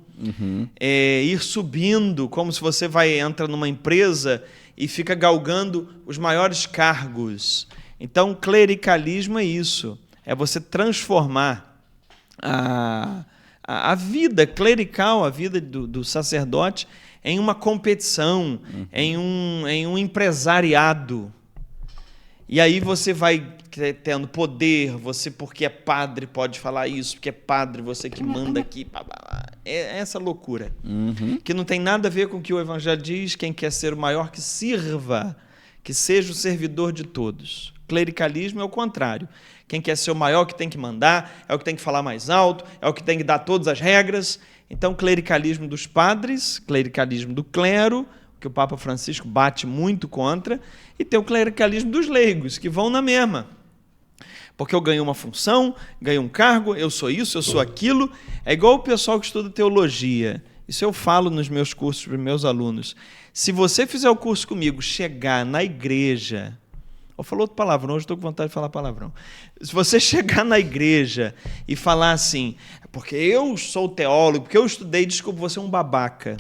Ir subindo, como se você entra numa empresa e fica galgando os maiores cargos. Então, clericalismo é isso. É você transformar a vida clerical, a vida do sacerdote, em uma competição, em um empresariado. E aí você vai tendo poder, você, porque é padre, pode falar isso, porque é padre, você que manda aqui. É essa loucura. Que não tem nada a ver com o que o Evangelho diz: quem quer ser o maior, que sirva, que seja o servidor de todos. Clericalismo é o contrário. Quem quer ser o maior, que tem que mandar, é o que tem que falar mais alto, é o que tem que dar todas as regras. Então, clericalismo dos padres, clericalismo do clero, que o Papa Francisco bate muito contra, e tem o clericalismo dos leigos, que vão na mesma. Porque eu ganho uma função, ganho um cargo, eu sou isso, eu sou aquilo. É igual o pessoal que estuda teologia. Isso eu falo nos meus cursos para os meus alunos. Se você fizer o curso comigo, chegar na igreja... Eu falo outro palavrão, hoje estou com vontade de falar palavrão. Se você chegar na igreja e falar assim, porque eu sou teólogo, porque eu estudei, desculpa, você é um babaca.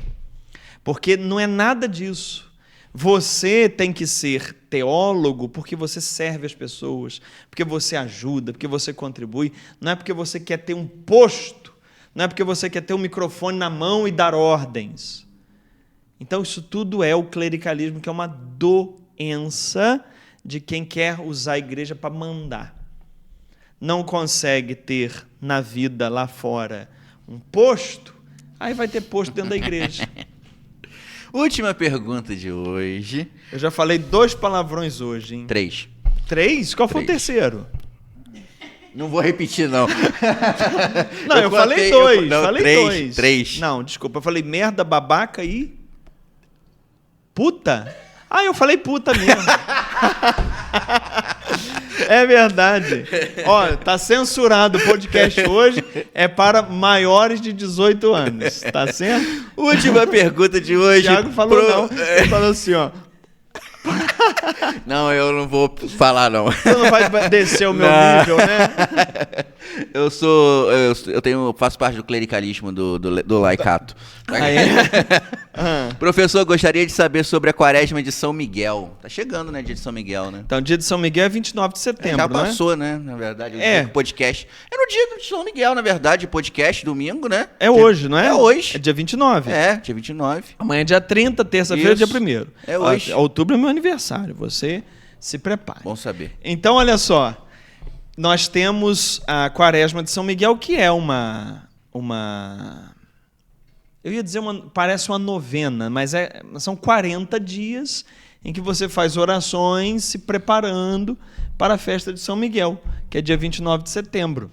Porque não é nada disso. Você tem que ser teólogo porque você serve as pessoas, porque você ajuda, porque você contribui. Não é porque você quer ter um posto, não é porque você quer ter um microfone na mão e dar ordens. Então, isso tudo é o clericalismo, que é uma doença de quem quer usar a igreja para mandar. Não consegue ter na vida lá fora um posto, aí vai ter posto dentro da igreja. Última pergunta de hoje. Eu já falei 2 palavrões hoje, hein? 3. 3? Qual foi o terceiro? Não vou repetir, não. Não, eu falei 2. Falei 2. 3. Não, desculpa. Eu falei merda, babaca e... puta? Eu falei puta mesmo. É verdade. Ó, tá censurado o podcast hoje. É para maiores de 18 anos. Tá certo? Última pergunta de hoje. O Thiago falou não. Ele falou assim, ó. Não, eu não vou falar, não. Você não vai descer o meu nível, né? Faço parte do clericalismo do laicato. É? Professor, gostaria de saber sobre a quaresma de São Miguel. Tá chegando, né, dia de São Miguel, né? Então, dia de São Miguel é 29 de setembro, já passou, né, na verdade. O podcast. É no dia de São Miguel, na verdade, podcast, domingo, né? É hoje, não é? É hoje. É dia 29. É, dia 29. Amanhã é dia 30, terça-feira é dia 1º. É hoje. Outubro é meu aniversário, você se prepare. Bom saber. Então, olha só, nós temos a quaresma de São Miguel, que é uma eu ia dizer, parece uma novena, mas são 40 dias em que você faz orações se preparando para a festa de São Miguel, que é dia 29 de setembro.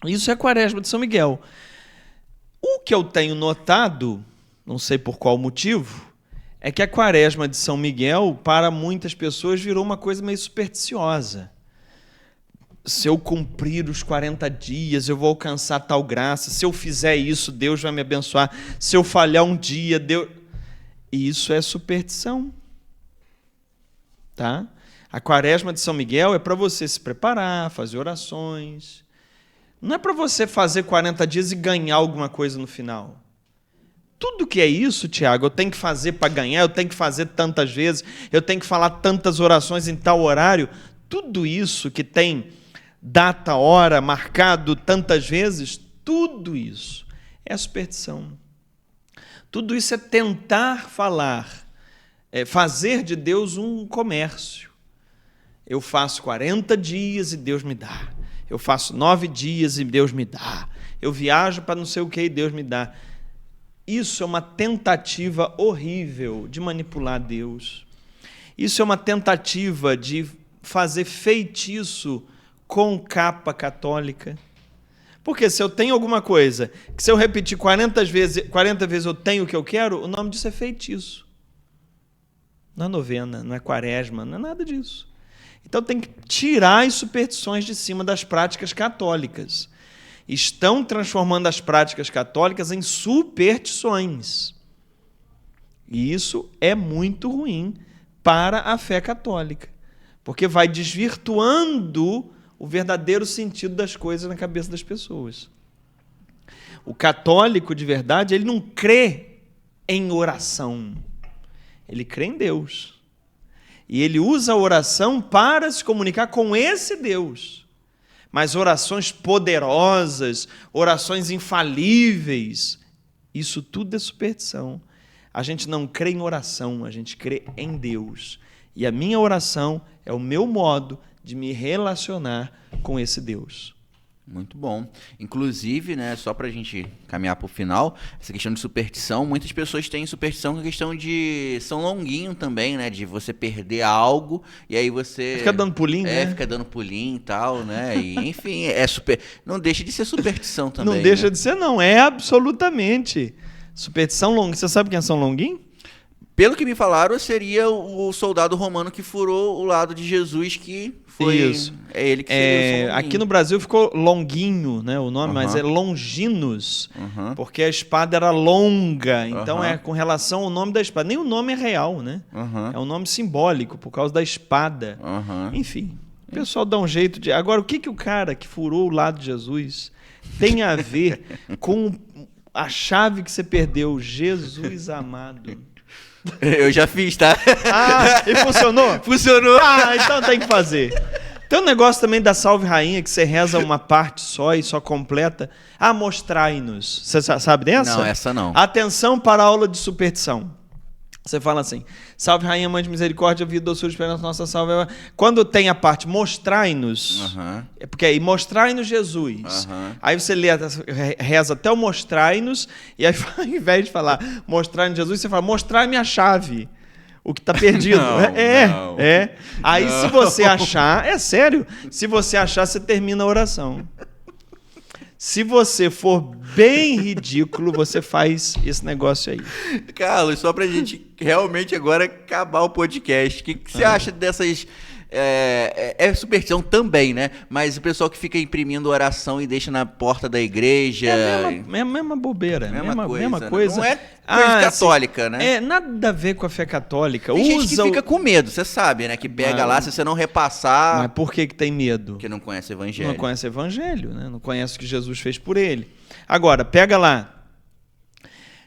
Isso é a quaresma de São Miguel. O que eu tenho notado, não sei por qual motivo, é que a quaresma de São Miguel, para muitas pessoas, virou uma coisa meio supersticiosa. Se eu cumprir os 40 dias, eu vou alcançar tal graça. Se eu fizer isso, Deus vai me abençoar. Se eu falhar um dia, Deus... E isso é superstição. Tá? A quaresma de São Miguel é para você se preparar, fazer orações. Não é para você fazer 40 dias e ganhar alguma coisa no final. Tudo que é isso, Tiago, eu tenho que fazer para ganhar, eu tenho que fazer tantas vezes, eu tenho que falar tantas orações em tal horário. Tudo isso que tem data, hora, marcado tantas vezes, tudo isso é superstição. Tudo isso é tentar fazer de Deus um comércio. Eu faço 40 dias e Deus me dá. Eu faço 9 dias e Deus me dá. Eu viajo para não sei o que e Deus me dá. Isso é uma tentativa horrível de manipular Deus. Isso é uma tentativa de fazer feitiço com capa católica. Porque se eu tenho alguma coisa, que se eu repetir 40 vezes eu tenho o que eu quero, o nome disso é feitiço. Não é novena, não é quaresma, não é nada disso. Então tem que tirar as superstições de cima das práticas católicas. Estão transformando as práticas católicas em superstições. E isso é muito ruim para a fé católica, porque vai desvirtuando o verdadeiro sentido das coisas na cabeça das pessoas. O católico de verdade, ele não crê em oração, ele crê em Deus. E ele usa a oração para se comunicar com esse Deus. Mas orações poderosas, orações infalíveis, isso tudo é superstição. A gente não crê em oração, a gente crê em Deus. E a minha oração é o meu modo de me relacionar com esse Deus. Muito bom. Inclusive, né, só pra gente caminhar pro final, essa questão de superstição, muitas pessoas têm superstição com a questão de São Longuinho também, né, de você perder algo e aí você... Fica dando pulinho, né? Fica dando pulinho e tal, né, e enfim, não deixa de ser superstição também. Não deixa de ser, não, é absolutamente. Superstição Longuinho. Você sabe quem é São Longuinho? Pelo que me falaram, seria o soldado romano que furou o lado de Jesus, que foi... Isso. É ele que seria o São Longuinho. Aqui no Brasil ficou Longuinho, né, o nome, mas é Longinus, porque a espada era longa, então é com relação ao nome da espada. Nem o nome é real, né? É um nome simbólico, por causa da espada. Enfim, o pessoal dá um jeito de... Agora, o que o cara que furou o lado de Jesus tem a ver com a chave que você perdeu? Jesus amado. Eu já fiz, tá? E funcionou? Funcionou. Então tem que fazer. Tem um negócio também da Salve Rainha, que você reza uma parte só e só completa. Mostrai-nos. Você sabe dessa? Não, essa não. Atenção para a aula de superstição. Você fala assim: Salve Rainha, Mãe de Misericórdia, vida, doçura, esperança, nossa salve. Quando tem a parte mostrai-nos, é porque aí mostrai-nos Jesus. Aí você reza até o mostrai-nos, e aí ao invés de falar mostrai-nos Jesus, você fala mostrai-me a chave. O que está perdido. Não. Aí não. Se você achar, é sério, se você achar, você termina a oração. Se você for bem ridículo, você faz esse negócio aí. Carlos, só pra gente realmente agora acabar o podcast, o que você acha dessas... É superstição também, né? Mas o pessoal que fica imprimindo oração e deixa na porta da igreja... É a mesma bobeira. Mesma coisa. Não é coisa católica, assim, né? Nada a ver com a fé católica. Tem gente que fica com medo, você sabe, né? Que pega lá, se você não repassar... Mas por que tem medo? Porque não conhece o evangelho. Não conhece o evangelho, né? Não conhece o que Jesus fez por ele. Agora, pega lá.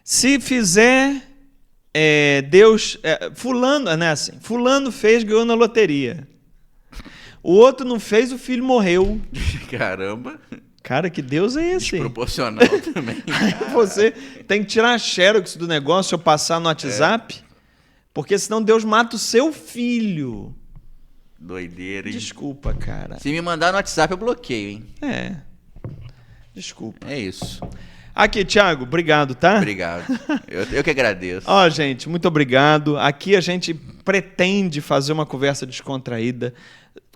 Se fizer... Deus... fulano, né, assim, fulano fez, ganhou na loteria. O outro não fez, o filho morreu. Caramba. Cara, que Deus é esse? Desproporcional também. Aí você tem que tirar a xerox do negócio ou passar no WhatsApp, porque senão Deus mata o seu filho. Doideira, hein? Desculpa, cara. Se me mandar no WhatsApp, eu bloqueio, hein? Desculpa. É isso. Aqui, Thiago, obrigado, tá? Obrigado. Eu que agradeço. Gente, muito obrigado. Aqui a gente pretende fazer uma conversa descontraída,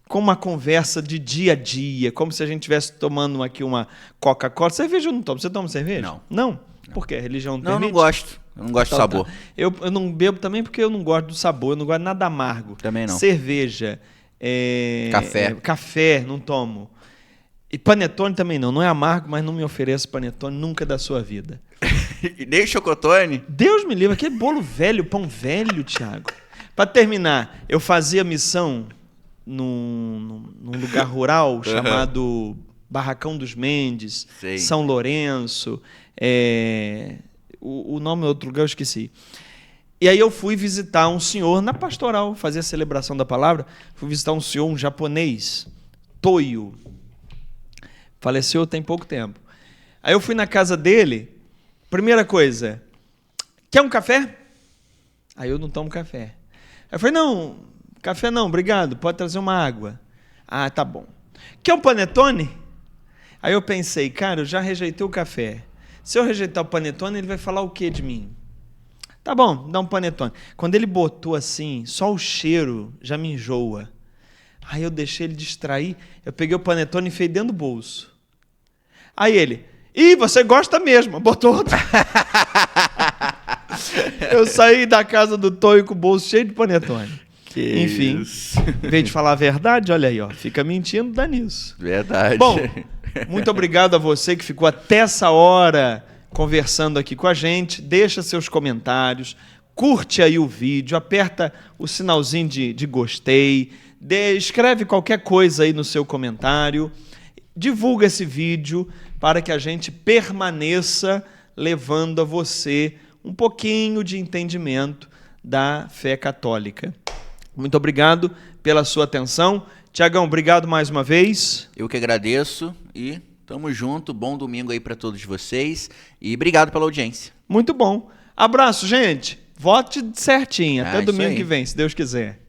com uma conversa de dia a dia, como se a gente estivesse tomando aqui uma Coca-Cola. Cerveja eu não tomo. Você toma cerveja? Não. Por quê? A religião não permite? Não gosto. Eu não gosto do sabor. Tá. Eu não bebo também porque eu não gosto do sabor. Eu não gosto de nada amargo. Também não. Cerveja. Café, não tomo. E panetone também não. Não é amargo, mas não me ofereço panetone nunca da sua vida. E nem chocotone? Deus me livre. Aquele bolo velho, pão velho, Thiago. Para terminar, eu fazia missão num lugar rural chamado Barracão dos Mendes, Sei. São Lourenço, o nome é outro lugar, eu esqueci. E aí eu fui visitar um senhor na pastoral, fazer a celebração da palavra, fui visitar um senhor, um japonês, Toyo, faleceu tem pouco tempo. Aí eu fui na casa dele, primeira coisa, quer um café? Aí eu não tomo café. Aí eu falei, não, café não, obrigado, pode trazer uma água. Tá bom. Quer um panetone? Aí eu pensei, cara, eu já rejeitei o café. Se eu rejeitar o panetone, ele vai falar o quê de mim? Tá bom, dá um panetone. Quando ele botou assim, só o cheiro já me enjoa. Aí eu deixei ele distrair, eu peguei o panetone e enfiei dentro do bolso. Aí ele, você gosta mesmo, botou outro. Eu saí da casa do Tonho com o bolso cheio de panetone. Enfim, em vez de falar a verdade, olha aí, ó, fica mentindo, dá nisso. Verdade. Bom, muito obrigado a você que ficou até essa hora conversando aqui com a gente. Deixa seus comentários, curte aí o vídeo, aperta o sinalzinho de gostei, escreve qualquer coisa aí no seu comentário, divulga esse vídeo para que a gente permaneça levando a você um pouquinho de entendimento da fé católica. Muito obrigado pela sua atenção. Tiagão, obrigado mais uma vez. Eu que agradeço e tamo junto. Bom domingo aí para todos vocês e obrigado pela audiência. Muito bom. Abraço, gente. Vote certinho. Até isso domingo aí. que vem, se Deus quiser.